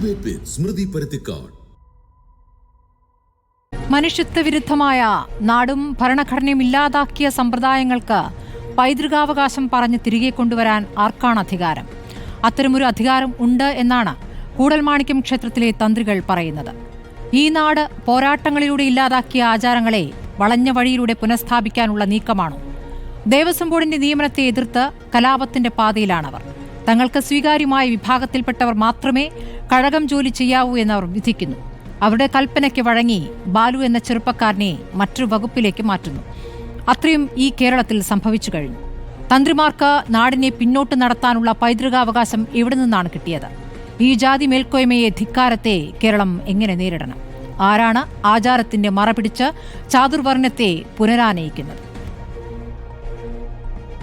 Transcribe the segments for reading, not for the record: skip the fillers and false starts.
Debate വിത്ത് സ്മൃതി പരുത്തിക്കാട്. മനുഷ്യത്വ വിരുദ്ധമായ നാടും ഭരണഘടനയും ഇല്ലാതാക്കിയ സമ്പ്രദായങ്ങൾക്ക് പൈതൃകാവകാശം പറഞ്ഞ് തിരികെ കൊണ്ടുവരാൻ ആർക്കാണ് അധികാരം? അത്തരമൊരു അധികാരം ഉണ്ട് എന്നാണ് കൂടൽമാണിക്യം ക്ഷേത്രത്തിലെ തന്ത്രികൾ പറയുന്നത്. ഈ നാട് പോരാട്ടങ്ങളിലൂടെ ഇല്ലാതാക്കിയ ആചാരങ്ങളെ വളഞ്ഞ വഴിയിലൂടെ പുനഃസ്ഥാപിക്കാനുള്ള നീക്കമാണോ? ദേവസ്വം ബോർഡിന്റെ നിയമനത്തെ എതിർത്ത് കലാപത്തിന്റെ പാതയിലാണവർ. തങ്ങൾക്ക് സ്വീകാര്യമായ വിഭാഗത്തിൽപ്പെട്ടവർ മാത്രമേ കഴകം ജോലി ചെയ്യാവൂ എന്നവർ വിധിക്കുന്നു. അവരുടെ കൽപ്പനയ്ക്ക് വഴങ്ങി ബാലു എന്ന ചെറുപ്പക്കാരനെ മറ്റൊരു വകുപ്പിലേക്ക് മാറ്റുന്നു. അത്രയും ഈ കേരളത്തിൽ സംഭവിച്ചു കഴിഞ്ഞു. തന്ത്രിമാർക്ക് നാടിനെ പിന്നോട്ട് നടത്താനുള്ള പൈതൃകാവകാശം എവിടെ നിന്നാണ് കിട്ടിയത്? ഈ ജാതി മേൽക്കോയ്മയെ ധിക്കാരത്തെ കേരളം എങ്ങനെ നേരിടണം? ആരാണ് ആചാരത്തിന്റെ മറപിടിച്ച് ചാതുർവർണ്ണത്തെ പുനരാനയിക്കുന്നത്?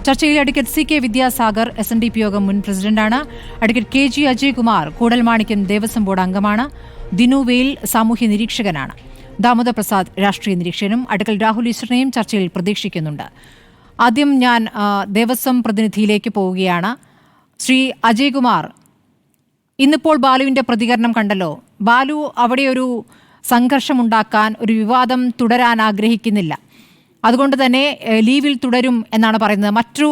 ചർച്ചയിൽ advocate C K Vidyasagar SNDP യോഗം മുൻ പ്രസിഡന്റാണ്. Advocate KG Ajaykumar Koodalmanikyam Devaswom board അംഗമാണ്. ദിനു വെയിൽ സാമൂഹ്യ നിരീക്ഷകനാണ്. ദാമോദർ പ്രസാദ് രാഷ്ട്രീയ നിരീക്ഷകനും. അഡ്വക്കേറ്റ് രാഹുൽ ഈശ്വരനെയും ചർച്ചയിൽ പ്രതീക്ഷിക്കുന്നുണ്ട്. ആദ്യം ഞാൻ ദേവസ്വം പ്രതിനിധിയിലേക്ക് പോവുകയാണ്. ശ്രീ അജയ്കുമാർ, ഇന്നിപ്പോൾ ബാലുവിൻ്റെ പ്രതികരണം കണ്ടല്ലോ. ബാലു അവിടെ ഒരു സംഘർഷമുണ്ടാക്കാൻ, ഒരു വിവാദം തുടരാൻ ആഗ്രഹിക്കുന്നില്ല. അതുകൊണ്ട് തന്നെ ലീവിൽ തുടരും എന്നാണ് പറയുന്നത്. മറ്റൊരു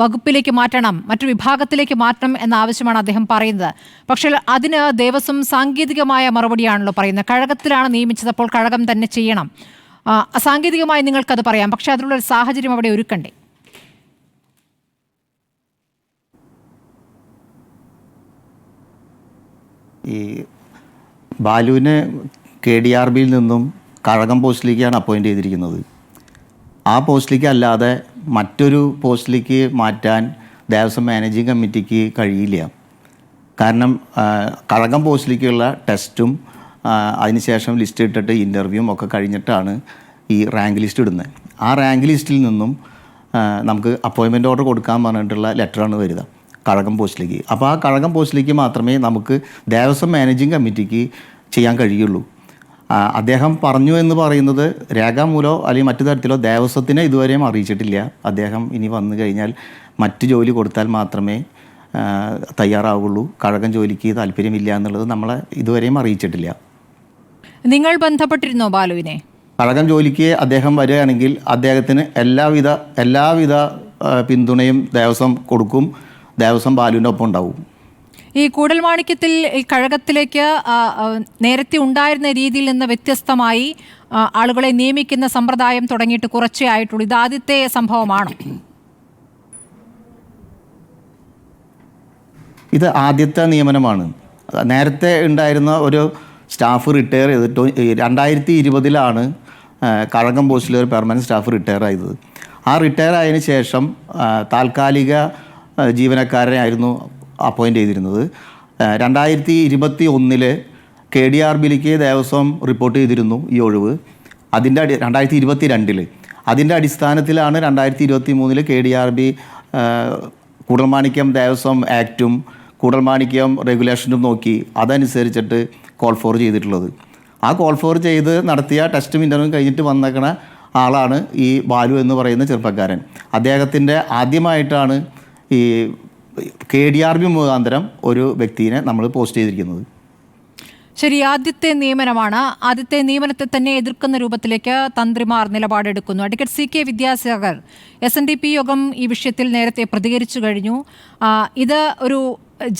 വകുപ്പിലേക്ക് മാറ്റണം, മറ്റൊരു വിഭാഗത്തിലേക്ക് മാറ്റണം എന്ന ആവശ്യമാണ് അദ്ദേഹം പറയുന്നത്. പക്ഷേ അതിന് ദേവസ്വം സാങ്കേതികമായ മറുപടിയാണല്ലോ പറയുന്നത്. കഴകത്തിലാണ് നിയമിച്ചത്, അപ്പോൾ കഴകം തന്നെ ചെയ്യണം. സാങ്കേതികമായി നിങ്ങൾക്കത് പറയാം, പക്ഷെ അതിനുള്ള ഒരു സാഹചര്യം അവിടെ ഒരുക്കണ്ടേ? ഈ ബാലുവിനെ KDRBയിൽ നിന്നും കഴകം പോസ്റ്റിലേക്കാണ് അപ്പോയിൻ്റ് ചെയ്തിരിക്കുന്നത്. ആ പോസ്റ്റിലേക്ക് അല്ലാതെ മറ്റൊരു പോസ്റ്റിലേക്ക് മാറ്റാൻ ദേവസ്വം മാനേജിങ് കമ്മിറ്റിക്ക് കഴിയില്ല. കാരണം കഴകം പോസ്റ്റിലേക്കുള്ള ടെസ്റ്റും അതിനുശേഷം ലിസ്റ്റ് ഇട്ടിട്ട് ഇൻ്റർവ്യൂവും ഒക്കെ കഴിഞ്ഞിട്ടാണ് ഈ റാങ്ക് ലിസ്റ്റ് ഇടുന്നത്. ആ റാങ്ക് ലിസ്റ്റിൽ നിന്നും നമുക്ക് അപ്പോയിൻമെൻറ്റ് ഓർഡർ കൊടുക്കാൻ പറഞ്ഞിട്ടുള്ള ലെറ്ററാണ് വരിക കഴകം പോസ്റ്റിലേക്ക്. അപ്പോൾ ആ കഴകം പോസ്റ്റിലേക്ക് മാത്രമേ നമുക്ക് ദേവസ്വം മാനേജിങ് കമ്മിറ്റിക്ക് ചെയ്യാൻ കഴിയുള്ളൂ. അദ്ദേഹം പറഞ്ഞു എന്ന് പറയുന്നത് രേഖാമൂലമോ അല്ലെങ്കിൽ മറ്റു തരത്തിലോ ദേവസ്വത്തിനെ ഇതുവരെയും അറിയിച്ചിട്ടില്ല. അദ്ദേഹം ഇനി വന്നു കഴിഞ്ഞാൽ മറ്റ് ജോലി കൊടുത്താൽ മാത്രമേ തയ്യാറാവുള്ളൂ, കഴകം ജോലിക്ക് താല്പര്യമില്ല എന്നുള്ളത് നമ്മളെ ഇതുവരെയും അറിയിച്ചിട്ടില്ല. നിങ്ങൾ ബന്ധപ്പെട്ടിരുന്നോ ബാലുവിനെ? കഴകം ജോലിക്ക് അദ്ദേഹം വരികയാണെങ്കിൽ അദ്ദേഹത്തിന് എല്ലാവിധ പിന്തുണയും ദേവസ്വം കൊടുക്കും. ദേവസ്വം ബാലുവിൻ്റെ ഒപ്പം ഉണ്ടാവും. ഈ കൂടൽമാണിക്യത്തിൽ ഈ കഴകത്തിലേക്ക് നേരത്തെ ഉണ്ടായിരുന്ന രീതിയിൽ നിന്ന് വ്യത്യസ്തമായി ആളുകളെ നിയമിക്കുന്ന സമ്പ്രദായം തുടങ്ങിയിട്ട് കുറച്ചേ ആയിട്ടുള്ളൂ. ഇത് ആദ്യത്തെ സംഭവമാണോ? ഇത് ആദ്യത്തെ നിയമനമാണ്. നേരത്തെ ഉണ്ടായിരുന്ന ഒരു സ്റ്റാഫ് റിട്ടയർ ചെയ്തിട്ട് 2020 കഴകം പോസ്റ്റിലെ ഒരു പെർമനൻറ്റ് സ്റ്റാഫ് റിട്ടയർ ആയത്. ആ റിട്ടയർ ആയതിനു ശേഷം താൽക്കാലിക ജീവനക്കാരെ ആയിരുന്നു അപ്പോയിൻ്റ് ചെയ്തിരുന്നത്. 2021 KDRBയിലേക്ക് ദേവസ്വം റിപ്പോർട്ട് ചെയ്തിരുന്നു ഈ ഒഴിവ്. 2022 അതിൻ്റെ അടിസ്ഥാനത്തിലാണ് 2023 KDRB കൂടൽമാണിക്യം ദേവസ്വം ആക്റ്റും കൂടൽമാണിക്യം റെഗുലേഷനും നോക്കി അതനുസരിച്ചിട്ട് കോൾ ഫോർ ചെയ്തിട്ടുള്ളത്. ആ കോൾ ഫോർ ചെയ്ത് നടത്തിയ ടെസ്റ്റും ഇൻ്റർവ്യൂ കഴിഞ്ഞിട്ട് വന്നേക്കണ ആളാണ് ഈ ബാലു എന്ന് പറയുന്ന ചെറുപ്പക്കാരൻ. അദ്ദേഹത്തിൻ്റെ ആദ്യമായിട്ടാണ് ഈ KDRB മുഖാന്തരം ഒരു വ്യക്തിയെ നമ്മൾ പോസ്റ്റ് ചെയ്തിരിക്കുന്നത്. ശരി, ആദ്യത്തെ നിയമനമാണ്. ആദ്യത്തെ നിയമനത്തെ തന്നെ എതിർക്കുന്ന രൂപത്തിലേക്ക് തന്ത്രിമാർ നിലപാടെടുക്കുന്നു. Advocate C K Vidyasagar, SNDP Yogam ഈ വിഷയത്തിൽ നേരത്തെ പ്രതികരിച്ചു കഴിഞ്ഞു. ഇത് ഒരു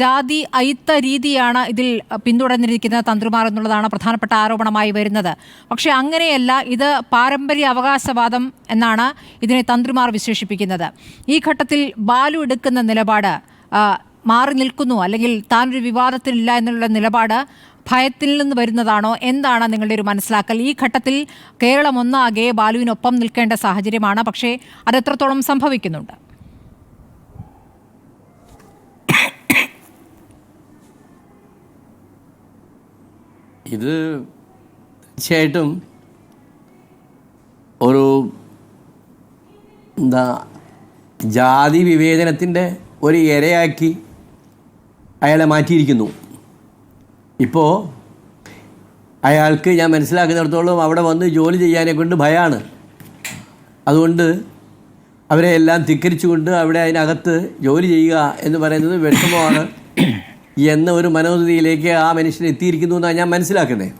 ജാതി അയിത്ത രീതിയാണ് ഇതിൽ പിന്തുടർന്നിരിക്കുന്ന തന്ത്രിമാർ എന്നുള്ളതാണ് പ്രധാനപ്പെട്ട ആരോപണമായി വരുന്നത്. പക്ഷേ അങ്ങനെയല്ല, ഇത് പാരമ്പര്യ അവകാശവാദം എന്നാണ് ഇതിനെ തന്ത്രിമാർ വിശേഷിപ്പിക്കുന്നത്. ഈ ഘട്ടത്തിൽ ബാലു എടുക്കുന്ന നിലപാട് മാറി നിൽക്കുന്നു, അല്ലെങ്കിൽ താനൊരു വിവാദത്തിലില്ല എന്നുള്ള നിലപാട് ഭയത്തിൽ നിന്ന് വരുന്നതാണോ? എന്താണ് നിങ്ങളുടെ ഒരു മനസ്സിലാക്കൽ? ഈ ഘട്ടത്തിൽ കേരളം ഒന്നാകെ ബാലുവിനൊപ്പം നിൽക്കേണ്ട സാഹചര്യമാണ്, പക്ഷേ അതെത്രത്തോളം സംഭവിക്കുന്നുണ്ട്? ഇത് തീർച്ചയായിട്ടും ഒരു ജാതി വിവേചനത്തിൻ്റെ ഒരു ഇരയാക്കി അയാളെ മാറ്റിയിരിക്കുന്നു. ഇപ്പോൾ അയാൾക്ക് ഞാൻ മനസ്സിലാക്കുന്നിടത്തോളം അവിടെ വന്ന് ജോലി ചെയ്യാനെ കൊണ്ട് ഭയമാണ്. അതുകൊണ്ട് അവരെ എല്ലാം ധിക്കരിച്ചുകൊണ്ട് അവിടെ അതിനകത്ത് ജോലി ചെയ്യുക എന്ന് പറയുന്നത് വിഷമമാണ്. എന്ന ഒരു മനോഗതിയിലേക്ക് ആ മനുഷ്യൻ എത്തിയിരിക്കുന്നു എന്നാണ് ഞാൻ മനസ്സിലാക്കുന്നത്.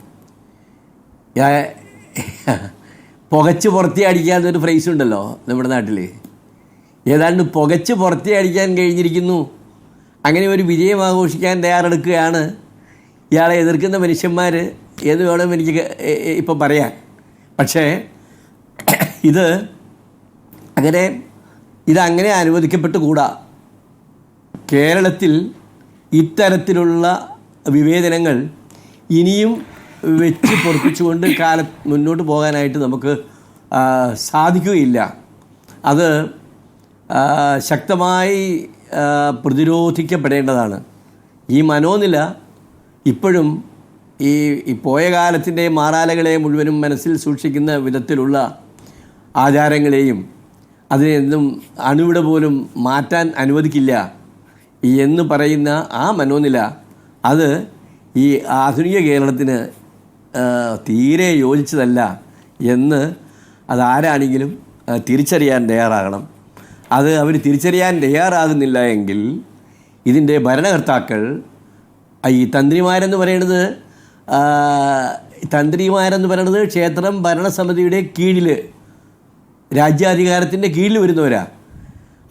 പുകച്ച് പുറത്തി അടിക്കാന്നൊരു ഫ്രേസ് ഉണ്ടല്ലോ നമ്മുടെ നാട്ടിൽ. ഏതാണ്ട് പുകച്ച് പുറത്തി അടിക്കാൻ കഴിഞ്ഞിരിക്കുന്നു. അങ്ങനെ ഒരു വിജയം ആഘോഷിക്കാൻ തയ്യാറെടുക്കുകയാണ് ഇയാളെ എതിർക്കുന്ന മനുഷ്യന്മാർ എന്ന് വേണം എനിക്ക് ഇപ്പം പറയാൻ. പക്ഷേ ഇതങ്ങനെ അനുവദിക്കപ്പെട്ടുകൂടാ. കേരളത്തിൽ ഇത്തരത്തിലുള്ള വിവേചനങ്ങൾ ഇനിയും വെച്ച് പൊറപ്പിച്ചുകൊണ്ട് മുന്നോട്ട് പോകാനായിട്ട് നമുക്ക് സാധിക്കുകയില്ല. അത് ശക്തമായി പ്രതിരോധിക്കപ്പെടേണ്ടതാണ്. ഈ മനോനില ഇപ്പോഴും ഈ പോയ കാലത്തിൻ്റെ മാറാലകളെ മുഴുവനും മനസ്സിൽ സൂക്ഷിക്കുന്ന വിധത്തിലുള്ള ആചാരങ്ങളെയും അതിനെന്നും അണുവിട പോലും മാറ്റാൻ അനുവദിക്കില്ല എന്ന് പറയുന്ന ആ മനോനില അത് ഈ ആധുനിക കേരളത്തിന് തീരെ യോജിച്ചതല്ല എന്ന് അതാരാണെങ്കിലും തിരിച്ചറിയാൻ തയ്യാറാകണം. അത് അവർ തിരിച്ചറിയാൻ തയ്യാറാകുന്നില്ല എങ്കിൽ ഇതിൻ്റെ ഭരണകർത്താക്കൾ ഈ തന്ത്രിമാരെന്ന് പറയുന്നത് ക്ഷേത്രം ഭരണസമിതിയുടെ കീഴിൽ രാജ്യാധികാരത്തിൻ്റെ കീഴിൽ വരുന്നവരാ.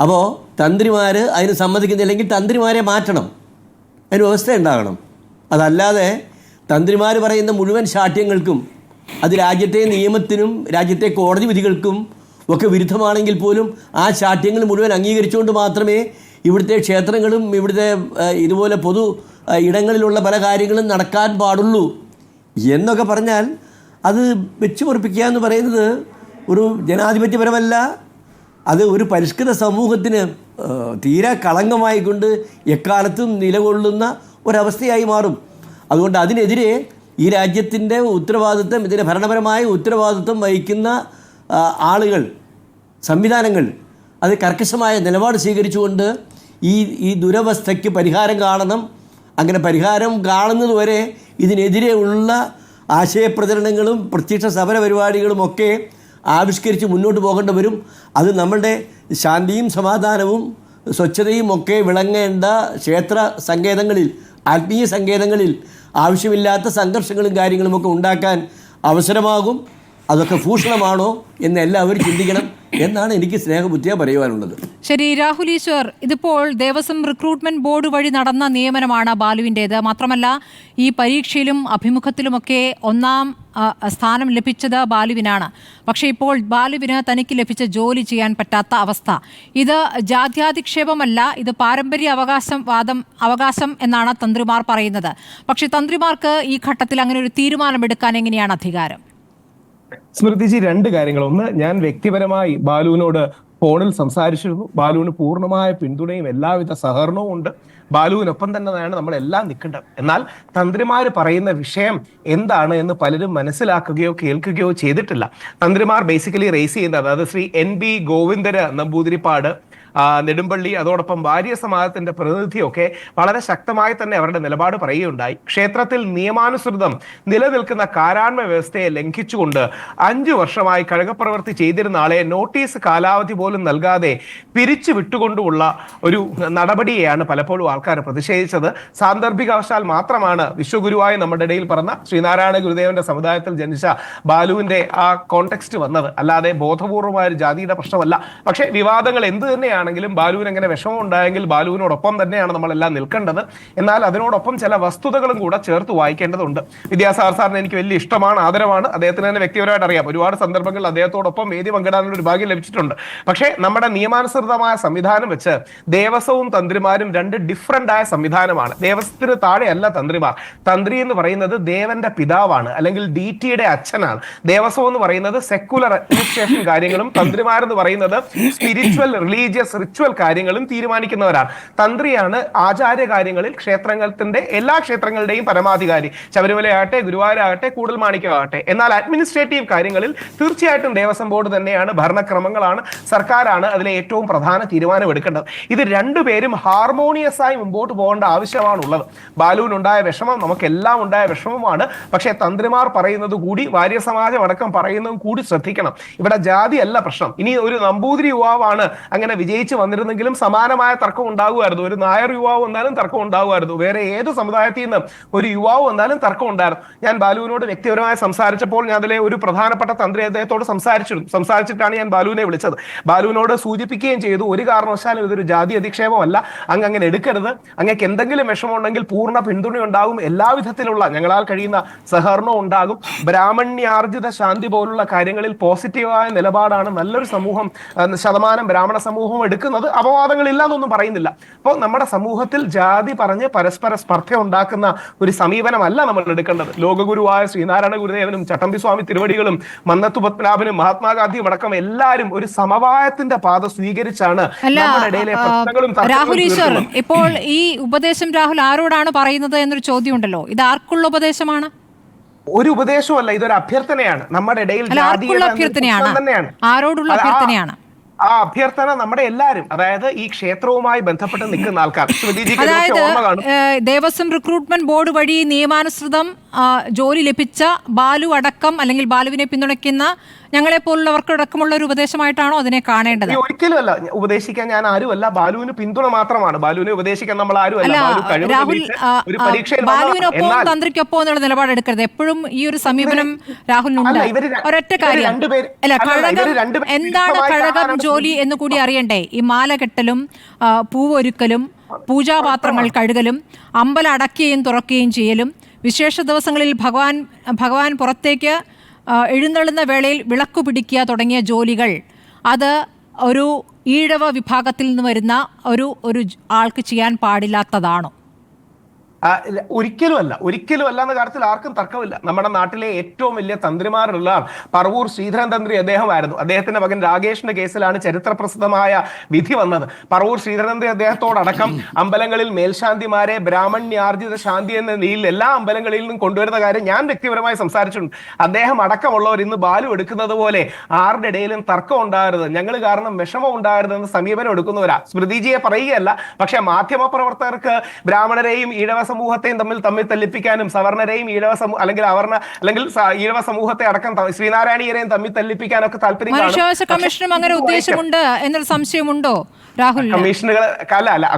അപ്പോൾ തന്ത്രിമാർ അതിന് സമ്മതിക്കുന്നില്ലെങ്കിൽ തന്ത്രിമാരെ മാറ്റണം, അതിന് വ്യവസ്ഥ ഉണ്ടാകണം. അതല്ലാതെ തന്ത്രിമാർ പറയുന്ന മുഴുവൻ ശാഠ്യങ്ങൾക്കും അത് രാജ്യത്തെ നിയമത്തിനും രാജ്യത്തെ കോടതി വിധികൾക്കും ഒക്കെ വിരുദ്ധമാണെങ്കിൽ പോലും ആ ശാഠ്യങ്ങൾ മുഴുവൻ അംഗീകരിച്ചുകൊണ്ട് മാത്രമേ ഇവിടുത്തെ ക്ഷേത്രങ്ങളും ഇവിടുത്തെ ഇതുപോലെ പൊതു ഇടങ്ങളിലുള്ള പല കാര്യങ്ങളും നടക്കാൻ പാടുള്ളൂ എന്നൊക്കെ പറഞ്ഞാൽ അത് വെച്ച് പൊറപ്പിക്കുക എന്ന് പറയുന്നത് ഒരു ജനാധിപത്യപരമല്ല. അത് ഒരു പരിഷ്കൃത സമൂഹത്തിന് തീരെ കളങ്കമായിക്കൊണ്ട് എക്കാലത്തും നിലകൊള്ളുന്ന ഒരവസ്ഥയായി മാറും. അതുകൊണ്ട് അതിനെതിരെ ഈ രാജ്യത്തിൻ്റെ ഉത്തരവാദിത്വം, ഇതിൻ്റെ ഭരണപരമായ ഉത്തരവാദിത്വം വഹിക്കുന്ന ആളുകൾ, സംവിധാനങ്ങൾ അത് കർക്കശമായ നിലപാട് സ്വീകരിച്ചുകൊണ്ട് ഈ ദുരവസ്ഥയ്ക്ക് പരിഹാരം കാണണം. അങ്ങനെ പരിഹാരം കാണുന്നതുവരെ ഇതിനെതിരെ ഉള്ള ആശയപ്രചരണങ്ങളും പ്രത്യക്ഷ സമര പരിപാടികളുമൊക്കെ ആവിഷ്കരിച്ച് മുന്നോട്ട് പോകേണ്ടി വരും. അത് നമ്മളുടെ ശാന്തിയും സമാധാനവും സ്വച്ഛതയും ഒക്കെ വിളങ്ങേണ്ട ക്ഷേത്ര സങ്കേതങ്ങളിൽ, ആത്മീയ സങ്കേതങ്ങളിൽ ആവശ്യമില്ലാത്ത സംഘർഷങ്ങളും കാര്യങ്ങളുമൊക്കെ ഉണ്ടാക്കാൻ അവസരമാകും. അതൊക്കെ ഭൂഷണമാണോ എന്ന് എല്ലാവരും ചിന്തിക്കണം എന്നാണ് എനിക്ക് സ്നേഹബുദ്ധിയാ പറയുവാനുള്ളത്. ശരി, രാഹുൽ ഈശ്വർ, ഇതിപ്പോൾ ദേവസ്വം റിക്രൂട്ട്മെന്റ് ബോർഡ് വഴി നടന്ന നിയമനമാണ് ബാലുവിൻ്റേത്. മാത്രമല്ല ഈ പരീക്ഷയിലും അഭിമുഖത്തിലുമൊക്കെ ഒന്നാം സ്ഥാനം ലഭിച്ചത് ബാലുവിനാണ്. പക്ഷേ ഇപ്പോൾ ബാലുവിന് തനിക്ക് ലഭിച്ച ജോലി ചെയ്യാൻ പറ്റാത്ത അവസ്ഥ. ഇത് ജാത്യാധിക്ഷേപമല്ല, ഇത് പാരമ്പര്യ അവകാശം എന്നാണ് തന്ത്രിമാർ പറയുന്നത്. പക്ഷേ തന്ത്രിമാർക്ക് ഈ ഘട്ടത്തിൽ അങ്ങനെ ഒരു തീരുമാനമെടുക്കാൻ എങ്ങനെയാണ് അധികാരം? സ്മൃതിജി, രണ്ട് കാര്യങ്ങൾ. ഒന്ന്, ഞാൻ വ്യക്തിപരമായി ബാലുവിനോട് ഫോണിൽ സംസാരിച്ചിരുന്നു. ബാലുവിന് പൂർണ്ണമായ പിന്തുണയും എല്ലാവിധ സഹകരണവും ഉണ്ട്. ബാലുവിനൊപ്പം തന്നെയാണ് നമ്മളെല്ലാം നിൽക്കേണ്ടത്. എന്നാൽ തന്ത്രിമാർ പറയുന്ന വിഷയം എന്താണ് എന്ന് പലരും മനസ്സിലാക്കുകയോ കേൾക്കുകയോ ചെയ്തിട്ടില്ല. തന്ത്രിമാർ ബേസിക്കലി റേസ് ചെയ്യുന്നത്, അതായത് ശ്രീ NB ഗോവിന്ദര നമ്പൂതിരിപ്പാട്, നെടുമ്പള്ളി, അതോടൊപ്പം വാര്യ സമാജത്തിന്റെ പ്രതിനിധിയൊക്കെ വളരെ ശക്തമായി തന്നെ അവരുടെ നിലപാട് പറയുകയുണ്ടായി. ക്ഷേത്രത്തിൽ നിയമാനുസൃതം നിലനിൽക്കുന്ന കാരാണ്മ വ്യവസ്ഥയെ ലംഘിച്ചുകൊണ്ട് 5 വർഷമായി കഴകപ്രവൃത്തി ചെയ്തിരുന്ന ആളെ നോട്ടീസ് കാലാവധി പോലും നൽകാതെ പിരിച്ചു വിട്ടുകൊണ്ടുള്ള ഒരു നടപടിയെയാണ് പലപ്പോഴും ആൾക്കാർ പ്രതിഷേധിച്ചത്. സാന്ദർഭികവശാൽ മാത്രമാണ് വിശ്വഗുരുവായി നമ്മുടെ ഇടയിൽ പറഞ്ഞ ശ്രീനാരായണ ഗുരുദേവന്റെ സമുദായത്തിൽ ജനിച്ച ബാലുവിന്റെ ആ കോണ്ടെക്സ്റ്റ് വന്നത്. അല്ലാതെ ബോധപൂർവമായ ഒരു ജാതിയുടെ പ്രശ്നമല്ല. പക്ഷേ വിവാദങ്ങൾ എന്ത് തന്നെയാണ് െങ്കിലും ബാലുവിന് എങ്ങനെ വിഷമം ഉണ്ടായെങ്കിൽ ബാലുവിനോടൊപ്പം തന്നെയാണ് നമ്മളെല്ലാം നിൽക്കേണ്ടത്. എന്നാൽ അതിനോടൊപ്പം ചില വസ്തുതകളും കൂടെ ചേർത്ത് വായിക്കേണ്ടതുണ്ട്. വിദ്യാസാഗർ സാറിന് എനിക്ക് വലിയ ഇഷ്ടമാണ്, ആദരവാണ്. അദ്ദേഹത്തിന് തന്നെ വ്യക്തിപരമായിട്ട് അറിയാം. ഒരുപാട് സന്ദർഭങ്ങളിൽ അദ്ദേഹത്തോടൊപ്പം വേദി പങ്കിടാനുള്ള ഒരു ഭാഗ്യം ലഭിച്ചിട്ടുണ്ട്. പക്ഷേ നമ്മുടെ നിയമാനുസൃതമായ സംവിധാനം വെച്ച് ദേവസ്വവും തന്ത്രിമാരും രണ്ട് ഡിഫറന്റ് ആയ സംവിധാനമാണ്. ദേവസ്വത്തിന് താഴെയല്ല തന്ത്രിമാർ. തന്ത്രി എന്ന് പറയുന്നത് ദേവന്റെ പിതാവാണ്, അല്ലെങ്കിൽ DTയുടെ അച്ഛനാണ്. ദേവസ്വം എന്ന് പറയുന്നത് സെക്കുലർ അഡ്മിനിസ്ട്രേഷൻ കാര്യങ്ങളും, തന്ത്രിമാരെന്ന് പറയുന്നത് സ്പിരിച്വൽ റിലീജിയസ് റിച്വൽ കാര്യങ്ങളും തീരുമാനിക്കുന്നവരാണ്. തന്ത്രിയാണ് ആചാര്യ കാര്യങ്ങളിൽ ക്ഷേത്രത്തിന്റെ എല്ലാ ക്ഷേത്രങ്ങളുടെയും പരമാധികാരി. ശബരിമലയാകട്ടെ, ഗുരുവായൂരാകട്ടെ, കൂടൽമാണിക്യമാകട്ടെ. എന്നാൽ അഡ്മിനിസ്ട്രേറ്റീവ് കാര്യങ്ങളിൽ തീർച്ചയായിട്ടും ദേവസ്വം ബോർഡ് തന്നെയാണ്, ഭരണക്രമങ്ങളാണ്, സർക്കാരാണ് അതിലെ ഏറ്റവും പ്രധാന തീരുമാനം എടുക്കേണ്ടത്. ഇത് രണ്ടുപേരും ഹാർമോണിയസ് ആയി മുമ്പോട്ട് പോകേണ്ട ആവശ്യമാണുള്ളത്. ബാലുവിനുണ്ടായ വിഷമം നമുക്കെല്ലാം ഉണ്ടായ വിഷമമാണ്. പക്ഷേ തന്ത്രിമാർ പറയുന്നത് കൂടി, വാര്യ സമാജം അടക്കം പറയുന്നതും കൂടി ശ്രദ്ധിക്കണം. ഇവിടെ ജാതി അല്ല പ്രശ്നം. ഇനി ഒരു നമ്പൂതിരി യുവാവാണ് അങ്ങനെ വിജയിച്ചു വിജയിച്ച് വന്നിരുന്നെങ്കിലും സമാനമായ തർക്കം ഉണ്ടാകുമായിരുന്നു. ഒരു നായർ യുവാവ് വന്നാലും തർക്കം ഉണ്ടാകുമായിരുന്നു. വേറെ ഏത് സമുദായത്തിൽ നിന്നും ഒരു യുവാവ് വന്നാലും തർക്കം ഉണ്ടായിരുന്നു. ഞാൻ ബാലുവിനോട് വ്യക്തിപരമായി സംസാരിച്ചപ്പോൾ ഞാൻ അതിലെ ഒരു പ്രധാനപ്പെട്ട തന്ത്രി അദ്ദേഹത്തോട് സംസാരിച്ചിട്ടാണ് ഞാൻ ബാലുവിനെ വിളിച്ചത്. ബാലുവിനോട് സൂചിപ്പിക്കുകയും ചെയ്തു, ഒരു കാരണവശാലും ഇതൊരു ജാതി അധിക്ഷേപമല്ല, അങ്ങനെ എടുക്കരുത്. അങ്ങക്ക് എന്തെങ്കിലും വിഷമമുണ്ടെങ്കിൽ പൂർണ്ണ പിന്തുണയുണ്ടാകും, എല്ലാവിധത്തിലുള്ള ഞങ്ങളാൽ കഴിയുന്ന സഹകരണവും ഉണ്ടാകും. ബ്രാഹ്മണ്യാർജിത ശാന്തി പോലുള്ള കാര്യങ്ങളിൽ പോസിറ്റീവായ നിലപാടാണ് നല്ലൊരു ശതമാനം ബ്രാഹ്മണ സമൂഹം എടുക്കുന്നത്. അപവാദങ്ങളില്ല എന്നൊന്നും പറയുന്നില്ല. അപ്പോൾ നമ്മുടെ സമൂഹത്തിൽ ജാതി പറഞ്ഞ് പരസ്പര സ്പർദ്ധ ഉണ്ടാക്കുന്ന ഒരു സമീപനമല്ല നമ്മൾ എടുക്കേണ്ടത്. ലോകഗുരുവായ ശ്രീനാരായണ ഗുരുദേവനും ചട്ടമ്പി സ്വാമി തിരുവടികളും മന്നത്തു പത്മനാഭനും മഹാത്മാഗാന്ധിയും അടക്കം എല്ലാവരും ഒരു സമവായത്തിന്റെ പാത സ്വീകരിച്ചാണ് നമ്മുടെ ഇടയിലെ പ്രശ്നങ്ങളും. രാഹുൽ ഈശ്വർ, ഇപ്പോൾ ഈ ഉപദേശം രാഹുൽ ആരോടാണ് പറയുന്നത് എന്നൊരു ചോദ്യം ഉണ്ടല്ലോ. ഇത് ആർക്കുള്ള ഉപദേശമാണ്? ഒരു ഉപദേശമല്ല, ഇതൊരു അഭ്യർത്ഥനയാണ്. നമ്മുടെ ഇടയിൽ തന്നെയാണ്. ആരോടുള്ള അഭ്യർത്ഥനയാണ്? ആ അഭ്യർത്ഥന നമ്മുടെ എല്ലാവരും, അതായത് ഈ ക്ഷേത്രവുമായി ബന്ധപ്പെട്ട് നിൽക്കുന്ന ആൾക്കാർ, അതായത് ദേവസ്വം റിക്രൂട്ട്മെന്റ് ബോർഡ് വഴി നിയമാനുസൃതം ജോലി ലഭിച്ച ബാലു അടക്കം അല്ലെങ്കിൽ ബാലുവിനെ പിന്തുണയ്ക്കുന്ന ഞങ്ങളെ പോലുള്ളവർക്കടക്കമുള്ള ഒരു ഉപദേശമായിട്ടാണോ അതിനെ കാണേണ്ടത്? ഒരിക്കലും അല്ല. ഉപദേശിക്കാൻ ഞാൻ ആരുമല്ല. ബാലുവിന് പിന്തുണ മാത്രമാണ്. ബാലുവിനെ ഉപദേശിക്കാൻ നമ്മൾ ആരുമല്ല. രാഹുൽ, ബാലുവിനൊപ്പം തന്ത്രിക്കൊപ്പം എന്നുള്ള നിലപാടെടുക്കരുത്. എപ്പോഴും ഈ ഒരു സമീപനം രാഹുലിനുണ്ട്. ഒരൊറ്റ കാര്യം, അല്ല, കഴകം എന്താണ് കഴകം ജോലി എന്ന് കൂടി അറിയണ്ടേ? ഈ മാല കെട്ടലും പൂവൊരുക്കലും പൂജാപാത്രങ്ങൾ കഴുകലും അമ്പലം അടയ്ക്കുകയും തുറക്കുകയും ചെയ്യലും വിശേഷ ദിവസങ്ങളിൽ ഭഗവാൻ പുറത്തേക്ക് എഴുന്നള്ളുന്ന വേളയിൽ വിളക്കു പിടിക്കുക തുടങ്ങിയ ജോലികൾ അത് ഒരു ഈഴവ വിഭാഗത്തിൽ നിന്ന് വരുന്ന ഒരു ആൾക്ക് ചെയ്യാൻ പാടില്ലാത്തതാണോ? ഒരിക്കലും അല്ല എന്ന കാര്യത്തിൽ ആർക്കും തർക്കമില്ല. നമ്മുടെ നാട്ടിലെ ഏറ്റവും വലിയ തന്ത്രിമാരുള്ള പറവൂർ ശ്രീധരൻ തന്ത്രി അദ്ദേഹമായിരുന്നു. അദ്ദേഹത്തിന്റെ മകൻ രാകേഷിന്റെ കേസിലാണ് ചരിത്രപ്രസിദ്ധമായ വിധി വന്നത്. പറവൂർ ശ്രീധരൻ തന്ത്രി അദ്ദേഹത്തോടടക്കം അമ്പലങ്ങളിൽ മേൽശാന്തിമാരെ ബ്രാഹ്മണ്യാർജിത ശാന്തി എന്ന നിലയിൽ എല്ലാ അമ്പലങ്ങളിൽ നിന്നും കൊണ്ടുവരുന്ന കാര്യം ഞാൻ വ്യക്തിപരമായി സംസാരിച്ചിട്ടുണ്ട്. അദ്ദേഹം അടക്കമുള്ളവർ ഇന്ന് ബാലു എടുക്കുന്നത് പോലെ ആരുടെ ഇടയിലും തർക്കം ഉണ്ടാകരുത്, ഞങ്ങൾ കാരണം വിഷമം ഉണ്ടാകരുതെന്ന് സമീപനം എടുക്കുന്നവരാ. സ്മൃതിജിയെ പറയുകയല്ല, പക്ഷെ മാധ്യമ പ്രവർത്തകർക്ക് ബ്രാഹ്മണരെയും ഈഴവ സമൂഹത്തെയും തമ്മിൽ തല്ലിപ്പിക്കാനും സവർണരെയും ഈഴവ സമൂഹം അല്ലെങ്കിൽ ഈഴവ സമൂഹത്തെ അടക്കം ശ്രീനാരായണീയരെയും തമ്മിൽ തല്ലിപ്പിക്കാനും ഒക്കെ താല്പര്യം. മനുഷ്യാവകാശ കമ്മീഷനും അങ്ങനെ ഉദ്ദേശമുണ്ട് എന്നൊരു സംശയമുണ്ടോ രാഹുൽ?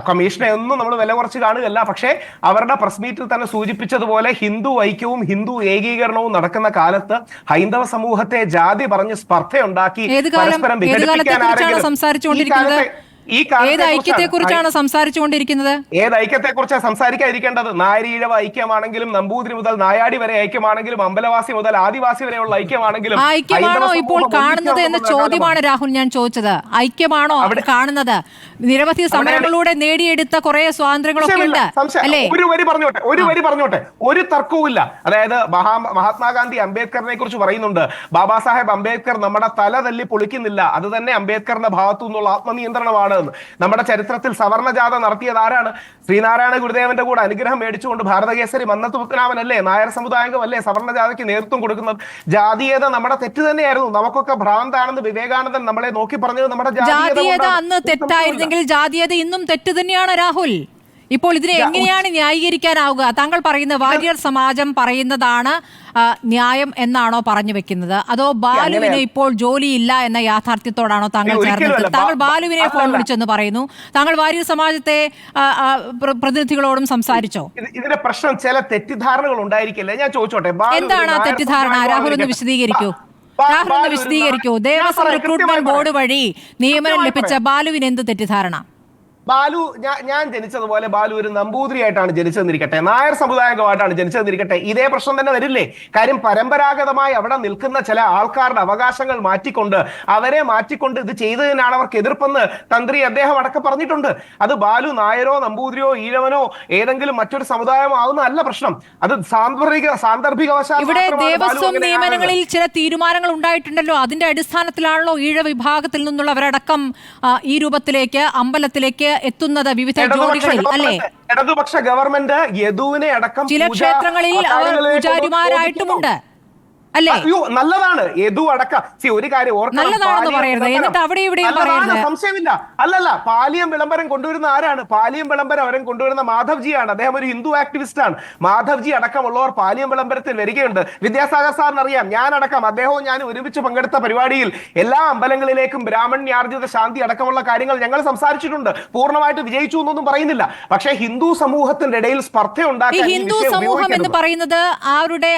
കമ്മീഷനെ ഒന്നും നമ്മൾ വില കുറച്ച് കാണുകയല്ല. പക്ഷേ അവരുടെ പ്രസ് മീറ്റിൽ തന്നെ സൂചിപ്പിച്ചതുപോലെ ഹിന്ദു ഐക്യവും ഹിന്ദു ഏകീകരണവും നടക്കുന്ന കാലത്ത് ഹൈന്ദവ സമൂഹത്തെ ജാതി പറഞ്ഞ് സ്പർദ്ധയുണ്ടാക്കി പരസ്പരം വിഘടിപ്പിക്കാൻ സംസാരിച്ചുകൊണ്ടിരിക്കുന്നത് ഏത് ഐക്യത്തെക്കുറിച്ചാണ് സംസാരിച്ചുകൊണ്ടിരിക്കുന്നത്? ഏത് ഐക്യത്തെക്കുറിച്ചാണ് സംസാരിക്കാതിരിക്കേണ്ടത്? നായരീഴവ ഐക്യമാണെങ്കിലും നമ്പൂതിരി മുതൽ നായാടി വരെ ഐക്യമാണെങ്കിലും അമ്പലവാസി മുതൽ ആദിവാസി വരെയുള്ള ഐക്യമാണെങ്കിലും ഐക്യമാണോ ഇപ്പോൾ കാണുന്നത് എന്ന ചോദ്യമാണ് രാഹുൽ ഞാൻ ചോദിച്ചത്. ഐക്യമാണോ കാണുന്നത്? നിരവധി സമരങ്ങളിലൂടെ നേടിയെടുത്ത കുറെ സ്വാതന്ത്ര്യങ്ങളൊക്കെ ഉണ്ട് അല്ലേ? ഒരു വരി പറഞ്ഞോട്ടെ, ഒരു തർക്കവുമില്ല. അതായത് മഹാത്മാഗാന്ധി അംബേദ്കറിനെ കുറിച്ച് പറയുന്നുണ്ട്, ബാബാ സാഹേബ് അംബേദ്കർ നമ്മുടെ തല തല്ലി പൊളിക്കുന്നില്ല, അത് തന്നെ അംബേദ്കറിന്റെ ഭാഗത്തു നിന്നുള്ള ആത്മനിയന്ത്രണമാണ്. നമ്മുടെ ചരിത്രത്തിൽ സവർണ ജാഥ നടത്തിയത് ആരാണ്? ശ്രീനാരായണ ഗുരുദേവന്റെ കൂടെ അനുഗ്രഹം മേടിച്ചുകൊണ്ട് ഭാരതകേസരി മന്നത്തു പത്മനാഭനല്ലേ, നായർ സമുദായംഗമല്ലേ സവർണ ജാഥയ്ക്ക് നേതൃത്വം കൊടുക്കുന്നത്? ജാതീയത നമ്മുടെ തെറ്റ് തന്നെയായിരുന്നു. നമുക്കൊക്കെ ഭ്രാന്താണെന്ന് വിവേകാനന്ദൻ നമ്മളെ നോക്കി പറഞ്ഞത് നമ്മുടെ ജാതീയത അന്ന് തെറ്റായിരുന്നെങ്കിൽ ജാതീയത ഇന്നും തെറ്റ് തന്നെയാണ് രാഹുൽ. ഇപ്പോൾ ഇതിനെ എങ്ങനെയാണ് ന്യായീകരിക്കാനാവുക? താങ്കൾ പറയുന്ന വാര്യർ സമാജം പറയുന്നതാണ് ന്യായം എന്നാണോ പറഞ്ഞു വെക്കുന്നത്? അതോ ബാലുവിന് ഇപ്പോൾ ജോലിയില്ല എന്ന യാഥാർത്ഥ്യത്തോടാണോ താങ്കൾ ചേർന്നത്? താങ്കൾ ബാലുവിനെ ഫോൺ വിളിച്ചെന്ന് പറയുന്നു. താങ്കൾ വാര്യർ സമാജത്തെ പ്രതിനിധികളോടും സംസാരിച്ചോ? ഇതിന്റെ പ്രശ്നം ചില തെറ്റിദ്ധാരണകൾ ഉണ്ടായിരിക്കില്ല. ഞാൻ ചോദിച്ചോട്ടെ, എന്താണ് ആ തെറ്റിദ്ധാരണ? രാഹുൽ ഒന്ന് വിശദീകരിക്കൂ. ദേവസ്വം റിക്രൂട്ട്മെന്റ് ബോർഡ് വഴി നിയമനം ലഭിച്ച ബാലുവിന് എന്ത് തെറ്റിദ്ധാരണ? ബാലു ഞാൻ ജനിച്ചതുപോലെ ബാലു ഒരു നമ്പൂതിരിയായിട്ടാണ് ജനിച്ചതെന്നിരിക്കട്ടെ, നായർ സമുദായമായിട്ടാണ് ജനിച്ചതെന്നിരിക്കട്ടെ, ഇതേ പ്രശ്നം തന്നെ വരില്ലേ? കാര്യം പരമ്പരാഗതമായി അവിടെ നിൽക്കുന്ന ചില ആൾക്കാരുടെ അവകാശങ്ങൾ അവരെ മാറ്റിക്കൊണ്ട് ഇത് ചെയ്തതിനാണ് അവർക്ക് എതിർപ്പെന്ന് തന്ത്രി അദ്ദേഹം അടക്കം പറഞ്ഞിട്ടുണ്ട്. അത് ബാലു നായരോ നമ്പൂതിരിയോ ഈഴവനോ ഏതെങ്കിലും മറ്റൊരു സമുദായമോ ആവുന്നതല്ല പ്രശ്നം. അത് സാന്ദർഭികവശാൽ ഇവിടെ ദേവസ്വം നിയമനങ്ങളിൽ ചില തീരുമാനങ്ങൾ ഉണ്ടായിട്ടുണ്ടല്ലോ. അതിന്റെ അടിസ്ഥാനത്തിലാണല്ലോ ഈഴ വിഭാഗത്തിൽ നിന്നുള്ളവരടക്കം ഈ രൂപത്തിലേക്ക് അമ്പലത്തിലേക്ക് എത്തുന്നത് വിവിധ ജോലികളിൽ അല്ലേ? ഇടതുപക്ഷ ഗവൺമെന്റ് യദുവിനെ അടക്കം ചില ക്ഷേത്രങ്ങളിൽ അവർ പൂജാരിമാരായിട്ടുമുണ്ട് അല്ലേ? അയ്യോ നല്ലതാണ് യദു അടക്കം. ഒരു കാര്യം ഓർക്കണം, നല്ലതാണെന്ന് പറയരുത്, എന്നിട്ട് അവിടെ ഇവിടെയും പറയരുത്. സംശയമില്ല. അല്ലല്ല, പാലിയം വിളംബരം കൊണ്ടുവരുന്ന ആരാണ്? പാലിയം വിളംബരം അവരും കൊണ്ടുവരുന്ന മാധവ്ജിയാണ്. അദ്ദേഹം ഒരു ഹിന്ദു ആക്ടിവിസ്റ്റ് ആണ്. മാധവ്ജി അടക്കമുള്ളവർ പാലിയം വിളംബരത്തിൽ വരികയുണ്ട്. വിദ്യാസാഗർ സാറിന് അറിയാം, ഞാനടക്കം അദ്ദേഹവും ഞാൻ ഒരുമിച്ച് പങ്കെടുത്ത പരിപാടിയിൽ എല്ലാ അമ്പലങ്ങളിലേക്കും ബ്രാഹ്മണ്യാർജിത ശാന്തി അടക്കമുള്ള കാര്യങ്ങൾ ഞങ്ങൾ സംസാരിച്ചിട്ടുണ്ട്. പൂർണ്ണമായിട്ട് വിജയിച്ചു എന്നൊന്നും പറയുന്നില്ല. പക്ഷേ ഹിന്ദു സമൂഹത്തിന്റെ ഇടയിൽ സ്പർദ്ധ ഉണ്ടാക്കാൻ ഹിന്ദു സമൂഹം എന്ന് പറയുന്നത് അവരുടെ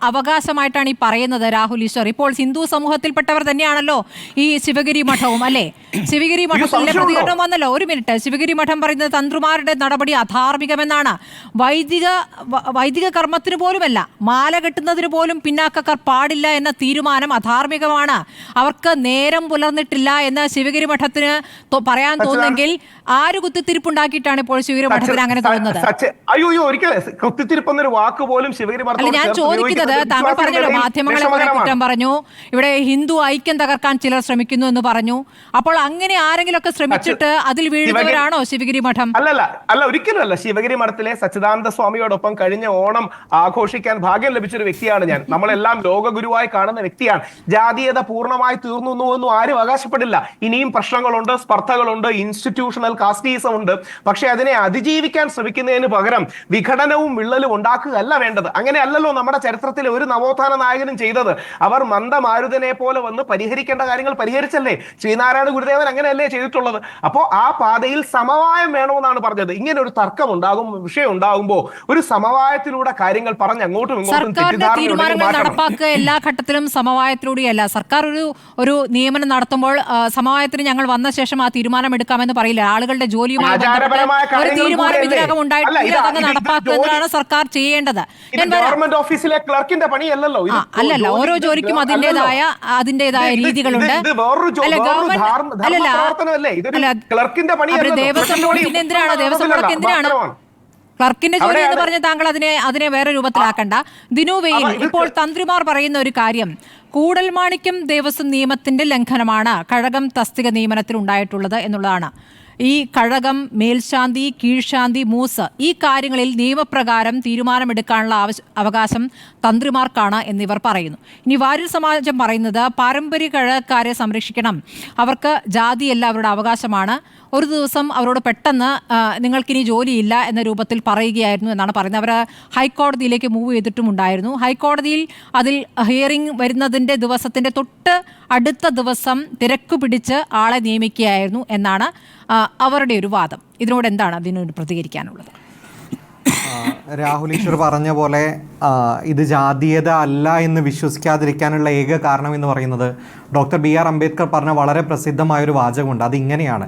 അവകാശമായിട്ടാണ് ഈ പറയുന്നത് രാഹുൽ ഈശ്വർ. ഇപ്പോൾ ഹിന്ദു സമൂഹത്തിൽപ്പെട്ടവർ തന്നെയാണല്ലോ ഈ ശിവഗിരി മഠവും, അല്ലേ? ശിവഗിരി മഠത്തിന്റെ പ്രതികരണം വന്നല്ലോ. ഒരു മിനിറ്റ്. ശിവഗിരി മഠം പറയുന്നത് തന്ത്രിമാരുടെ നടപടി അധാർമികമെന്നാണ്. വൈദിക കർമ്മത്തിന് പോലുമല്ല, മാല കെട്ടുന്നതിന് പോലും പിന്നാക്കക്കാർ പാടില്ല എന്ന തീരുമാനം അധാർമികമാണ്. അവർക്ക് നേരം പുലർന്നിട്ടില്ല എന്ന് ശിവഗിരി മഠത്തിന് പറയാൻ തോന്നുന്നെങ്കിൽ ആര് കുത്തിത്തിരിപ്പുണ്ടാക്കിയിട്ടാണ് ഇപ്പോൾ ശിവഗിരി മഠത്തിന് അങ്ങനെ തോന്നുന്നത്? അയ്യോ ഒരിക്കലും കുത്തിത്തിരിപ്പൊന്നൊരു വാക്ക് പോലും ശിവഗിരി മഠം. ഞാൻ ചോദിക്കുന്നത്, താങ്കൾ പറഞ്ഞല്ലോ മാധ്യമങ്ങളെ കുറെ കുറ്റം പറഞ്ഞു, ഇവിടെ ഹിന്ദു ഐക്യം തകർക്കാൻ ചിലർ ശ്രമിക്കുന്നു എന്ന് പറഞ്ഞു. അപ്പോൾ അങ്ങനെ ആരെങ്കിലും ഒക്കെ ശ്രമിച്ചിട്ട് അതിൽ വീഴുന്നവരാണോ ശിവഗിരി മഠം? അല്ല ഒരിക്കലുമല്ല. ശിവഗിരി മഠത്തിലെ സച്ചിദാനന്ദ സ്വാമിയോടൊപ്പം കഴിഞ്ഞ ഓണം ആഘോഷിക്കാൻ ഭാഗ്യം ലഭിച്ചൊരു വ്യക്തിയാണ് ഞാൻ. നമ്മളെല്ലാം ലോകഗുരുവായി കാണുന്ന വ്യക്തിയാണ്. ജാതീയത പൂർണ്ണമായി തീർന്നു എന്നും ആരും അവകാശപ്പെടില്ല. ഇനിയും പ്രശ്നങ്ങളുണ്ട്, സ്പർദ്ധകളുണ്ട്, ഇൻസ്റ്റിറ്റ്യൂഷണൽ കാസ്റ്റീസം ഉണ്ട്. പക്ഷെ അതിനെ അതിജീവിക്കാൻ ശ്രമിക്കുന്നതിന് പകരം വിഘടനവും വിള്ളലും ഉണ്ടാക്കുകയല്ല വേണ്ടത്. അങ്ങനെയല്ലല്ലോ നമ്മുടെ ചരിത്രത്തിലെ ഒരു നവോത്ഥാന നായകനും ചെയ്തത്. അവർ മന്ദമാരുതനെ പോലെ വന്ന് പരിഹരിക്കേണ്ട കാര്യങ്ങൾ പരിഹരിച്ചല്ലേ? ശ്രീനാരായണ ഗുരുദേവൻ അങ്ങനെയല്ലേ ചെയ്തിട്ടുള്ളത്? അപ്പോൾ ആ പാതയിൽ സമവായം വേണമെന്നാണ് പറഞ്ഞത്. ഇങ്ങനെ ഒരു തർക്കം ഉണ്ടാകും, വിഷയം ഉണ്ടാകുമ്പോൾ ഒരു സമവായത്തിലൂടെ കാര്യങ്ങൾ പറഞ്ഞ് അങ്ങോട്ടും ഇങ്ങോട്ടും തീരുമാനങ്ങൾ നടപ്പാക്കുക എല്ലാ ഘട്ടത്തിലും സമവായത്തിലൂടെയല്ല. സർക്കാർ ഒരു നിയമനം നടത്തുമ്പോൾ സമവായത്തിന് ഞങ്ങൾ വന്ന ശേഷം ആ തീരുമാനം എടുക്കാമെന്ന് പറയില്ല. ആളുകളുടെ ജോലിയുമായി ഒരു തീരുമാനം ഇതിനകം ഉണ്ടായിട്ടില്ല, അതങ്ങ് നടപ്പാക്കുക എന്നതാണ് സർക്കാർ ചെയ്യേണ്ടത്. ഗവൺമെന്റ് ഓഫീസിലെ ക്ലർക്കിന്റെ പണിയല്ലല്ലോ. അല്ലല്ല, ഓരോ ജോലിക്കും അതിന്റേതായ രീതികളുണ്ട്. ദേവസ്വം ബോർഡിന് എന്തിനാണ് ദേവസ്വം ബോർഡ് എന്തിനാണ് ക്ലർക്കിന്റെ ജോലി എന്ന് പറഞ്ഞ് താങ്കൾ അതിനെ വേറെ രൂപത്തിലാക്കണ്ട. ദിനു വെയിൽ, ഇപ്പോൾ തന്ത്രിമാർ പറയുന്ന ഒരു കാര്യം, കൂടൽമാണിക്യം ദേവസ്വം നിയമത്തിന്റെ ലംഘനമാണ് കഴകം തസ്തിക നിയമനത്തിൽ ഉണ്ടായിട്ടുള്ളത് എന്നുള്ളതാണ്. ഈ കഴകം, മേൽശാന്തി, കീഴ്ശാന്തി, മൂസ്, ഈ കാര്യങ്ങളിൽ നിയമപ്രകാരം തീരുമാനമെടുക്കാനുള്ള അവകാശം തന്ത്രിമാർക്കാണ് എന്നിവർ പറയുന്നു. ഇനി വാര്യർ സമാജം പറയുന്നത് പാരമ്പര്യ കഴകക്കാരെ സംരക്ഷിക്കണം, അവർക്ക് ജാതിയല്ല അവരുടെ അവകാശമാണ്. ഒരു ദിവസം അവരോട് പെട്ടെന്ന് നിങ്ങൾക്കിനി ജോലിയില്ല എന്ന രൂപത്തിൽ പറയുകയായിരുന്നു എന്നാണ് പറയുന്നത്. അവർ ഹൈക്കോടതിയിലേക്ക് മൂവ് ചെയ്തിട്ടുമുണ്ടായിരുന്നു. ഹൈക്കോടതിയിൽ അതിൽ ഹിയറിംഗ് വരുന്നതിൻ്റെ ദിവസത്തിൻ്റെ തൊട്ട് അടുത്ത ദിവസം തിരക്ക് പിടിച്ച് ആളെ നിയമിക്കുകയായിരുന്നു എന്നാണ് അവരുടെ ഒരു വാദം. ഇതിനോട് എന്താണ് അതിനോട് പ്രതികരിക്കാനുള്ളത്? രാഹുൽ ഈശ്വർ പറഞ്ഞ പോലെ ഇത് ജാതീയത അല്ല എന്ന് വിശ്വസിക്കാതിരിക്കാനുള്ള ഏക കാരണം എന്ന് പറയുന്നത് ഡോക്ടർ BR അംബേദ്കർ പറഞ്ഞ വളരെ പ്രസിദ്ധമായൊരു വാചകമുണ്ട്. അതിങ്ങനെയാണ്: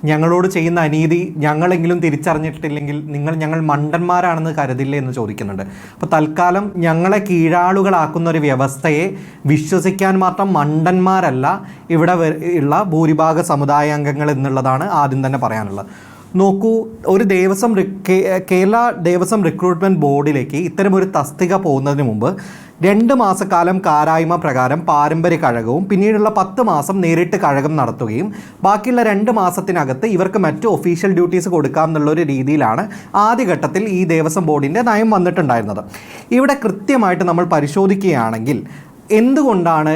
ഞങ്ങളോട് ചെയ്യുന്ന അനീതി ഞങ്ങളെങ്കിലും തിരിച്ചറിഞ്ഞിട്ടില്ലെങ്കിൽ ഞങ്ങൾ മണ്ടന്മാരാണെന്ന് കരുതില്ലേ എന്ന് ചോദിക്കുന്നുണ്ട്. അപ്പോൾ തൽക്കാലം ഞങ്ങളെ കീഴാളുകളാക്കുന്ന ഒരു വ്യവസ്ഥയെ വിശ്വസിക്കാൻ മാത്രം മണ്ടന്മാരല്ല ഇവിടെ ഉള്ള ഭൂരിഭാഗ സമുദായാംഗങ്ങൾ എന്നുള്ളതാണ് ആദ്യം തന്നെ പറയാനുള്ളത്. നോക്കൂ, ഒരു കേരള ദേവസ്വം റിക്രൂട്ട്മെൻറ്റ് ബോർഡിലേക്ക് ഇത്തരമൊരു തസ്തിക പോകുന്നതിന് മുമ്പ് 2 മാസക്കാലം കാരായ്മ പ്രകാരം പാരമ്പര്യ കഴകവും പിന്നീടുള്ള 10 മാസം നേരിട്ട് കഴകം നടത്തുകയും ബാക്കിയുള്ള 2 മാസത്തിനകത്ത് ഇവർക്ക് മറ്റു ഒഫീഷ്യൽ ഡ്യൂട്ടീസ് കൊടുക്കാം എന്നുള്ളൊരു രീതിയിലാണ് ആദ്യഘട്ടത്തിൽ ഈ ദേവസ്വം ബോർഡിൻ്റെ നയം വന്നിട്ടുണ്ടായിരുന്നത്. ഇവിടെ കൃത്യമായിട്ട് നമ്മൾ പരിശോധിക്കുകയാണെങ്കിൽ എന്തുകൊണ്ടാണ്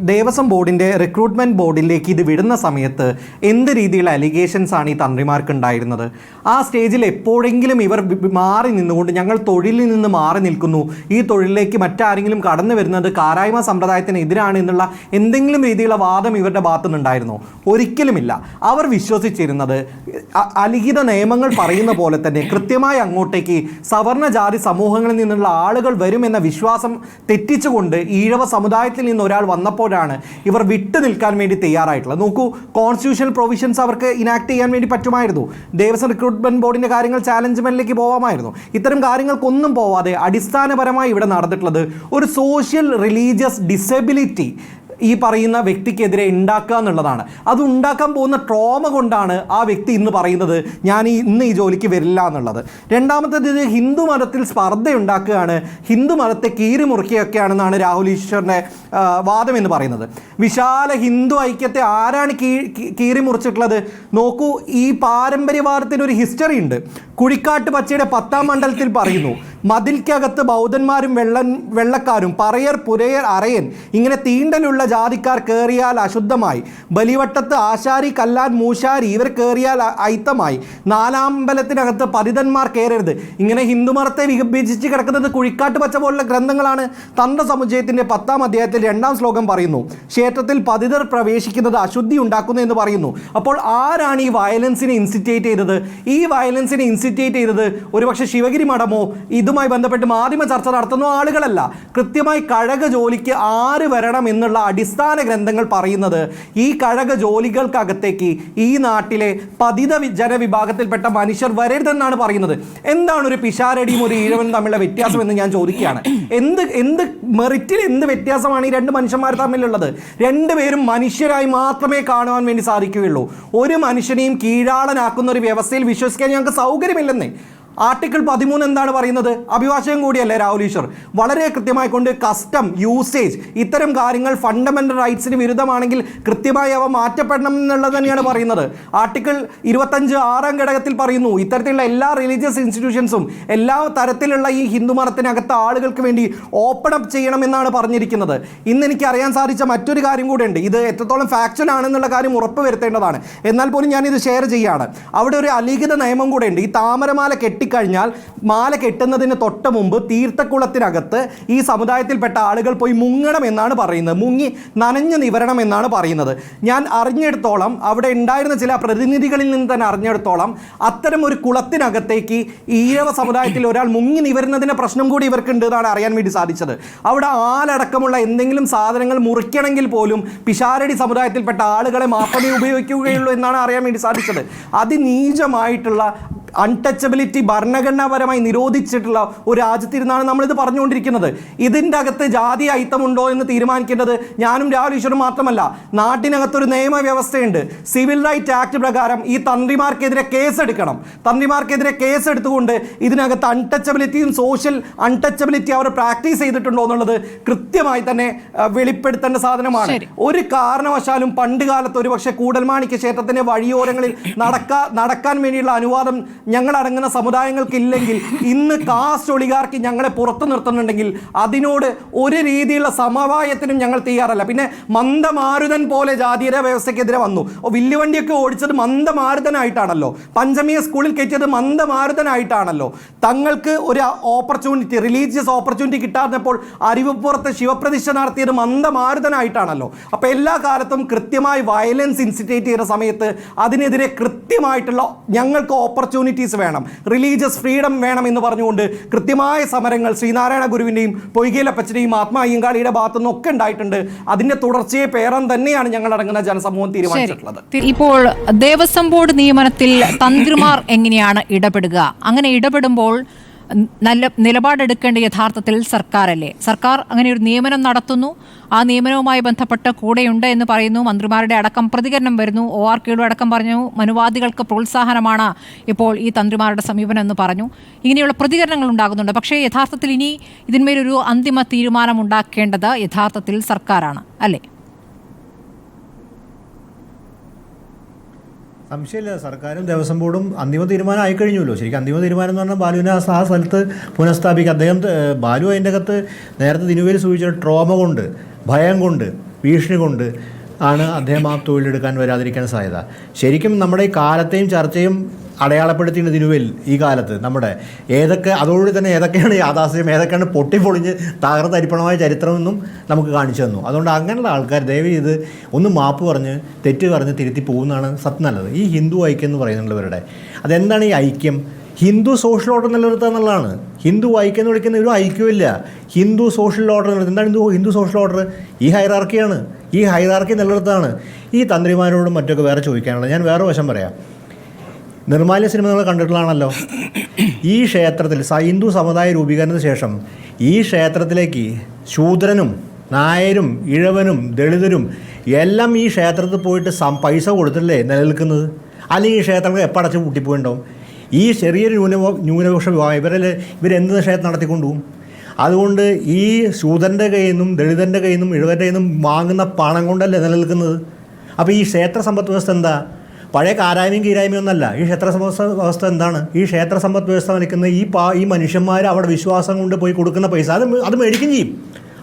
ദേവസ്വം ബോർഡിൻ്റെ റിക്രൂട്ട്മെൻറ്റ് ബോർഡിലേക്ക് ഇത് വിടുന്ന സമയത്ത് എന്ത് രീതിയിലുള്ള അലിഗേഷൻസ് ആണ് ഈ തന്ത്രിമാർക്ക് ഉണ്ടായിരുന്നത്? ആ സ്റ്റേജിൽ എപ്പോഴെങ്കിലും ഇവർ മാറി നിന്നുകൊണ്ട് ഞങ്ങൾ തൊഴിലിൽ നിന്ന് മാറി നിൽക്കുന്നു, ഈ തൊഴിലിലേക്ക് മറ്റാരെങ്കിലും കടന്നു വരുന്നത് കാരായ്മ സമ്പ്രദായത്തിന് എതിരാണ് എന്നുള്ള എന്തെങ്കിലും രീതിയിലുള്ള വാദം ഇവരുടെ ഭാഗത്തു നിന്നുണ്ടായിരുന്നോ? ഒരിക്കലുമില്ല. അവർ വിശ്വസിച്ചിരുന്നത് അലിഖിത നിയമങ്ങൾ പറയുന്ന പോലെ തന്നെ കൃത്യമായി അങ്ങോട്ടേക്ക് സവർണ ജാതി സമൂഹങ്ങളിൽ നിന്നുള്ള ആളുകൾ വരുമെന്ന വിശ്വാസം തെറ്റിച്ചുകൊണ്ട് ഈഴവ സമുദായത്തിൽ നിന്ന് ഒരാൾ വന്നപ്പോഴാണ് ഇവർ വിട്ടു നിൽക്കാൻ വേണ്ടി തയ്യാറായിട്ടുള്ളത്. നോക്കൂ, കോൺസ്റ്റിറ്റ്യൂഷണൽ പ്രൊവിഷൻസ് അവർക്ക് ഇനാക്ട് ചെയ്യാൻ വേണ്ടി പറ്റുമായിരുന്നു. ദേവസ്വം റിക്രൂട്ട്മെന്റ് ബോർഡിന്റെ കാര്യങ്ങൾ ചാലഞ്ച്മെന്റിലേക്ക് പോകാമായിരുന്നു. ഇത്തരം കാര്യങ്ങൾക്കൊന്നും പോവാതെ അടിസ്ഥാനപരമായി ഇവിടെ നടന്നിട്ടുള്ളത് ഒരു സോഷ്യൽ റിലീജിയസ് ഡിസബിലിറ്റി ഈ പറയുന്ന വ്യക്തിക്കെതിരെ ഉണ്ടാക്കുക എന്നുള്ളതാണ്. അത് ഉണ്ടാക്കാൻ പോകുന്ന ട്രോമ കൊണ്ടാണ് ആ വ്യക്തി ഇന്ന് പറയുന്നത് ഞാൻ ഇന്ന് ഈ ജോലിക്ക് വരില്ല എന്നുള്ളത്. രണ്ടാമത്തേത്, ഇത് ഹിന്ദു മതത്തിൽ സ്പർദ്ധ ഉണ്ടാക്കുകയാണ്, ഹിന്ദു മതത്തെ കീറിമുറിക്കുകയൊക്കെയാണെന്നാണ് രാഹുൽ ഈശ്വറിൻ്റെ വാദം എന്ന് പറയുന്നത്. വിശാല ഹിന്ദു ഐക്യത്തെ ആരാണ് കീറിമുറിച്ചിട്ടുള്ളത്? നോക്കൂ, ഈ പാരമ്പര്യവാദത്തിന് ഒരു ഹിസ്റ്ററി ഉണ്ട്. കുഴിക്കാട്ട് പച്ചയുടെ 10ാം മണ്ഡലത്തിൽ പറയുന്നു, മതിൽക്കകത്ത് ബൗദ്ധന്മാരും വെള്ളക്കാരും പറയർ പുരയർ അറയൻ ഇങ്ങനെ തീണ്ടലുള്ള ജാതിക്കാർ കയറിയാൽ അശുദ്ധമായി, ബലിവട്ടത്ത് ആശാരി കല്ലാൻ മൂശാരി ഇവർ കയറിയാൽ അയിത്തമായി, നാലാമ്പലത്തിനകത്ത് പതിതന്മാർ കയറരുത്. ഇങ്ങനെ ഹിന്ദുമതത്തെ വിഭജിച്ച് കിടക്കുന്നത് കുഴിക്കാട്ട് പച്ച പോലുള്ള ഗ്രന്ഥങ്ങളാണ്. തന്ത്രസമുച്ചയത്തിൻ്റെ 10-ാം അധ്യായത്തിൽ 2-ാം ശ്ലോകം പറയുന്നു, ക്ഷേത്രത്തിൽ പതിതർ പ്രവേശിക്കുന്നത് അശുദ്ധി ഉണ്ടാക്കുന്നു എന്ന് പറയുന്നു. അപ്പോൾ ആരാണ് ഈ വയലൻസിനെ ഇൻസ്റ്റിറ്റേറ്റ് ചെയ്തത്? ഈ വയലൻസിനെ ഇൻസ്റ്റിറ്റേറ്റ് ചെയ്തത് ഒരുപക്ഷെ ശിവഗിരി മഠമോ ഇതുമായി ബന്ധപ്പെട്ട് മാധ്യമ ചർച്ച നടത്തുന്ന ആളുകളല്ല. കൃത്യമായി കഴക ജോലിക്ക് ആര് വരണം എന്നുള്ള അടിസ്ഥാന ഗ്രന്ഥങ്ങൾ പറയുന്നത് ഈ കഴക ജോലികൾക്കകത്തേക്ക് ഈ നാട്ടിലെ പതിത ജനവിഭാഗത്തിൽപ്പെട്ട മനുഷ്യർ വരരുതെന്നാണ് പറയുന്നത്. എന്താണ് ഒരു പിഷാരടിയും ഒരു ഈഴവനും തമ്മിലുള്ള വ്യത്യാസം എന്ന് ഞാൻ ചോദിക്കുകയാണ്. എന്ത് മെറിറ്റിൽ എന്ത് വ്യത്യാസമാണ് ഈ രണ്ട് മനുഷ്യന്മാർ തമ്മിലുള്ളത്? രണ്ടുപേരും മനുഷ്യരായി മാത്രമേ കാണുവാൻ വേണ്ടി സാധിക്കുകയുള്ളൂ. ഒരു മനുഷ്യനെയും കീഴാളനാക്കുന്ന ഒരു വ്യവസ്ഥയിൽ വിശ്വസിക്കാൻ ഞങ്ങൾക്ക് സൗകര്യമില്ലെന്നേ. ആർട്ടിക്കിൾ 13 എന്താണ് പറയുന്നത്? അഭിഭാഷകൻ കൂടിയല്ലേ രാഹുൽ ഈശ്വർ? വളരെ കൃത്യമായി കൊണ്ട് കസ്റ്റം, യൂസേജ് ഇത്തരം കാര്യങ്ങൾ ഫണ്ടമെന്റൽ റൈറ്റ്സിന് വിരുദ്ധമാണെങ്കിൽ കൃത്യമായി അവ മാറ്റപ്പെടണം എന്നുള്ളത് തന്നെയാണ് പറയുന്നത്. ആർട്ടിക്കിൾ 25 6-ാം ഘടകത്തിൽ പറയുന്നു ഇത്തരത്തിലുള്ള എല്ലാ റിലീജിയസ് ഇൻസ്റ്റിറ്റ്യൂഷൻസും എല്ലാ തരത്തിലുള്ള ഈ ഹിന്ദു മതത്തിനകത്ത് ആളുകൾക്ക് വേണ്ടി ഓപ്പൺ അപ്പ് ചെയ്യണമെന്നാണ് പറഞ്ഞിരിക്കുന്നത്. ഇന്ന് എനിക്ക് അറിയാൻ സാധിച്ച മറ്റൊരു കാര്യം കൂടെ ഉണ്ട്. ഇത് എത്രത്തോളം ഫാക്ച്വൽ ആണെന്നുള്ള കാര്യം ഉറപ്പ് വരുത്തേണ്ടതാണ്. എന്നാൽ പോലും ഞാനിത് ഷെയർ ചെയ്യുകയാണ്. അവിടെ ഒരു അലിഖിത നിയമം കൂടെ ഉണ്ട്. ഈ താമരമാല കെട്ടിക്കഴിഞ്ഞാൽ മാല കെട്ടുന്നതിന് തൊട്ട് മുമ്പ് തീർത്ഥക്കുളത്തിനകത്ത് ഈ സമുദായത്തിൽപ്പെട്ട ആളുകൾ പോയി മുങ്ങണം എന്നാണ് പറയുന്നത്. മുങ്ങി നനഞ്ഞു നിവരണം എന്നാണ് പറയുന്നത്. ഞാൻ അറിഞ്ഞെടുത്തോളം അവിടെ ഉണ്ടായിരുന്ന ചില പ്രതിനിധികളിൽ നിന്ന് തന്നെ അറിഞ്ഞെടുത്തോളം അത്തരം ഒരു കുളത്തിനകത്തേക്ക് ഈഴവ സമുദായത്തിൽ ഒരാൾ മുങ്ങി നിവരുന്നതിൻ്റെ പ്രശ്നം കൂടി ഇവർക്കുണ്ട് എന്നാണ് അറിയാൻ വേണ്ടി സാധിച്ചത്. അവിടെ ആലടക്കമുള്ള എന്തെങ്കിലും സാധനങ്ങൾ മുറിക്കണമെങ്കിൽ പോലും പിഷാരടി സമുദായത്തിൽപ്പെട്ട ആളുകളെ മാത്രമേ ഉപയോഗിക്കുകയുള്ളൂ എന്നാണ് അറിയാൻ വേണ്ടി സാധിച്ചത്. അതിനീചമായിട്ടുള്ള അൺടച്ചബിലിറ്റി ഭരണഘടനാപരമായി നിരോധിച്ചിട്ടുള്ള ഒരു രാജ്യത്തിരുന്നാണ് നമ്മളിത് പറഞ്ഞുകൊണ്ടിരിക്കുന്നത്. ഇതിൻ്റെ അകത്ത് ജാതി അയിത്തമുണ്ടോ എന്ന് തീരുമാനിക്കേണ്ടത് ഞാനും രാഹുൽ ഈശ്വറും മാത്രമല്ല. നാട്ടിനകത്തൊരു നിയമവ്യവസ്ഥയുണ്ട്. സിവിൽ റൈറ്റ് ആക്ട് പ്രകാരം ഈ തന്ത്രിമാർക്കെതിരെ കേസെടുക്കണം. തന്ത്രിമാർക്കെതിരെ കേസെടുത്തുകൊണ്ട് ഇതിനകത്ത് അൺടച്ചബിലിറ്റിയും സോഷ്യൽ അൺടച്ചബിലിറ്റി അവർ പ്രാക്ടീസ് ചെയ്തിട്ടുണ്ടോ എന്നുള്ളത് കൃത്യമായി തന്നെ വെളിപ്പെടുത്തേണ്ട സാധനമാണ്. ഒരു കാരണവശാലും പണ്ട് കാലത്ത് ഒരുപക്ഷെ കൂടൽമാണിക്യ ക്ഷേത്രത്തിൻ്റെ വഴിയോരങ്ങളിൽ നടക്കാൻ വേണ്ടിയുള്ള അനുവാദം ഞങ്ങൾ അടങ്ങുന്ന സമുദായങ്ങൾക്ക് ഇല്ലെങ്കിൽ ഇന്ന് കാസ്റ്റ് ഒളികാർക്ക് ഞങ്ങളെ പുറത്തു നിർത്തുന്നുണ്ടെങ്കിൽ അതിനോട് ഒരു രീതിയിലുള്ള സമവായത്തിനും ഞങ്ങൾ തയ്യാറല്ല. പിന്നെ മന്ദമാരുതൻ പോലെ ജാതീയ വ്യവസ്ഥയ്ക്കെതിരെ വന്നു. വില്ലുവണ്ടിയൊക്കെ ഓടിച്ചത് മന്ദമാരുതനായിട്ടാണല്ലോ. പഞ്ചമിയെ സ്കൂളിൽ കയറ്റിയത് മന്ദമാരുതനായിട്ടാണല്ലോ. തങ്ങൾക്ക് ഒരു ഓപ്പർച്യൂണിറ്റി, റിലീജിയസ് ഓപ്പർച്യൂണിറ്റി കിട്ടാത്തപ്പോൾ അരുവിപ്പുറത്ത് ശിവപ്രതിഷ്ഠ നടത്തിയത് മന്ദമാരുതനായിട്ടാണല്ലോ. അപ്പോൾ എല്ലാ കാലത്തും കൃത്യമായി വയലൻസ് ഇൻസ്റ്റിറ്റേറ്റ് ചെയ്യുന്ന സമയത്ത് അതിനെതിരെ കൃത്യമായിട്ടുള്ള ഞങ്ങൾക്ക് ഓപ്പർച്യൂണിറ്റീസ് വേണം, റിലീജിയസ് ഫ്രീഡം വേണം എന്ന് പറഞ്ഞുകൊണ്ട് കൃത്യമായ സമരങ്ങൾ ശ്രീനാരായണ ഗുരുവിൻ്റെയും പൊയ്കയിലപ്പച്ചൻ്റെയും ആത്മാ അയ്യങ്കാളിയുടെ ഭാഗത്തു നിന്നൊക്കെ ഉണ്ടായിട്ടുണ്ട്. അതിൻ്റെ തുടർച്ചയെ പേരാൻ തന്നെയാണ് ഞങ്ങൾ അടങ്ങുന്ന ജനസമൂഹം തീരുമാനിച്ചിട്ടുള്ളത്. ഇപ്പോൾ ദേവസ്വം ബോർഡ് നിയമനത്തിൽ തന്ത്രിമാർ എങ്ങനെയാണ് ഇടപെടുക? അങ്ങനെ ഇടപെടുമ്പോൾ നല്ല നിലപാടെടുക്കേണ്ട യഥാർത്ഥത്തിൽ സർക്കാരല്ലേ? സർക്കാർ അങ്ങനെ ഒരു നിയമനം നടത്തുന്നു, ആ നിയമനവുമായി ബന്ധപ്പെട്ട് കൂടെയുണ്ട് എന്ന് പറയുന്നു. മന്ത്രിമാരുടെ അടക്കം പ്രതികരണം വരുന്നു. ORKയുടെ അടക്കം പറഞ്ഞു മനുവാദികൾക്ക് പ്രോത്സാഹനമാണ് ഇപ്പോൾ ഈ തന്ത്രിമാരുടെ സമീപനം എന്ന് പറഞ്ഞു. ഇങ്ങനെയുള്ള പ്രതികരണങ്ങൾ ഉണ്ടാകുന്നുണ്ട്. പക്ഷേ യഥാർത്ഥത്തിൽ ഇനി ഇതിന്മേലൊരു അന്തിമ തീരുമാനം ഉണ്ടാക്കേണ്ടത് യഥാർത്ഥത്തിൽ സർക്കാരാണ്, അല്ലേ? സംശയമില്ല, സർക്കാരും ദേവസ്വം ബോർഡും അന്തിമ തീരുമാനം ആയിക്കഴിഞ്ഞല്ലോ. ശരിക്കും അന്തിമ തീരുമാനം എന്ന് പറഞ്ഞാൽ ബാലുവിനെ ആ സ്ഥലത്ത് പുനഃസ്ഥാപിക്കുക. അദ്ദേഹം ബാലു അതിൻ്റെ അകത്ത് നേരത്തെ ദിനുവേൽ സൂചിച്ച ട്രോമ കൊണ്ട്, ഭയം കൊണ്ട്, ഭീഷണി കൊണ്ട് ആണ് അദ്ദേഹം ആ തൊഴിലെടുക്കാൻ വരാതിരിക്കാൻ സാധ്യത. ശരിക്കും നമ്മുടെ ഈ കാലത്തെയും ചർച്ചയും അടയാളപ്പെടുത്തിയിട്ട് ദിനുവേൽ ഈ കാലത്ത് നമ്മുടെ അതോടുകൂടി തന്നെ ഏതൊക്കെയാണ് യാഥാസ്ഥ്യം, ഏതൊക്കെയാണ് പൊട്ടിപ്പൊളിഞ്ഞ് തകർന്നരിപ്പണമായ ചരിത്രമെന്നും നമുക്ക് കാണിച്ചു തന്നു. അതുകൊണ്ട് അങ്ങനെയുള്ള ആൾക്കാർ ദയവ് ചെയ്ത് ഒന്ന് മാപ്പ് പറഞ്ഞ് തെറ്റ് പറഞ്ഞ് തിരുത്തി പോകുന്നതാണ് സത്യം നല്ലത്. ഈ ഹിന്ദു ഐക്യം എന്ന് പറയുന്നുള്ളവരുടെ അതെന്താണ് ഈ ഐക്യം? ഹിന്ദു സോഷ്യൽ ഓർഡർ നിലനിർത്തുക എന്നുള്ളതാണ്. ഹിന്ദു ഐക്യം എന്ന് വിളിക്കുന്ന ഒരു ഐക്യമില്ല. ഹിന്ദു സോഷ്യൽ ഓർഡർ നിലനിർത്തുക. എന്താണ് ഹിന്ദു സോഷ്യൽ ഓർഡർ? ഈ ഹൈറാർക്കിയാണ്. ഈ ഹൈറാർക്കി നിലനിർത്തുകയാണ്. ഈ തന്ത്രിമാരോടും മറ്റൊക്കെ വേറെ ചോദിക്കാനുള്ളത്. ഞാൻ വേറെ വശം പറയാം. നിർമ്മാല്യ സിനിമ നിങ്ങൾ കണ്ടിട്ടുള്ളതാണല്ലോ. ഈ ക്ഷേത്രത്തിൽ ഹിന്ദു സമുദായ രൂപീകരണത്തിന് ശേഷം ഈ ക്ഷേത്രത്തിലേക്ക് ശൂദ്രനും നായരും ഇഴവനും ദളിതരും എല്ലാം ഈ ക്ഷേത്രത്തിൽ പോയിട്ട് പൈസ കൊടുത്തില്ലേ നിലനിൽക്കുന്നത്? അല്ലെങ്കിൽ ഈ ക്ഷേത്രങ്ങൾ എപ്പോൾ അടച്ച് പൂട്ടിപ്പോയിട്ടുണ്ടാവും? ഈ ചെറിയൊരു ന്യൂനപക്ഷ വിഭാഗം ഇവരെന്ത് ക്ഷേത്രം നടത്തിക്കൊണ്ടുപോകും? അതുകൊണ്ട് ഈ ശൂദ്രൻ്റെ കയ്യിൽ നിന്നും ദളിതൻ്റെ കയ്യിൽ നിന്നും ഇഴവൻ്റെ കയ്യിൽ നിന്നും വാങ്ങുന്ന പണം കൊണ്ടല്ലേ നിലനിൽക്കുന്നത്. അപ്പോൾ ഈ ക്ഷേത്ര സമ്പദ് വ്യവസ്ഥ എന്താ? പഴയ കാരായ്മയും കീരായ്മയും ഒന്നല്ല. ഈ ക്ഷേത്ര വ്യവസ്ഥ എന്താണ്? ഈ ക്ഷേത്ര സമ്പദ് വ്യവസ്ഥ നിൽക്കുന്ന ഈ മനുഷ്യന്മാർ അവിടെ വിശ്വാസം കൊണ്ട് പോയി കൊടുക്കുന്ന പൈസ അത് മേടിക്കും ചെയ്യും,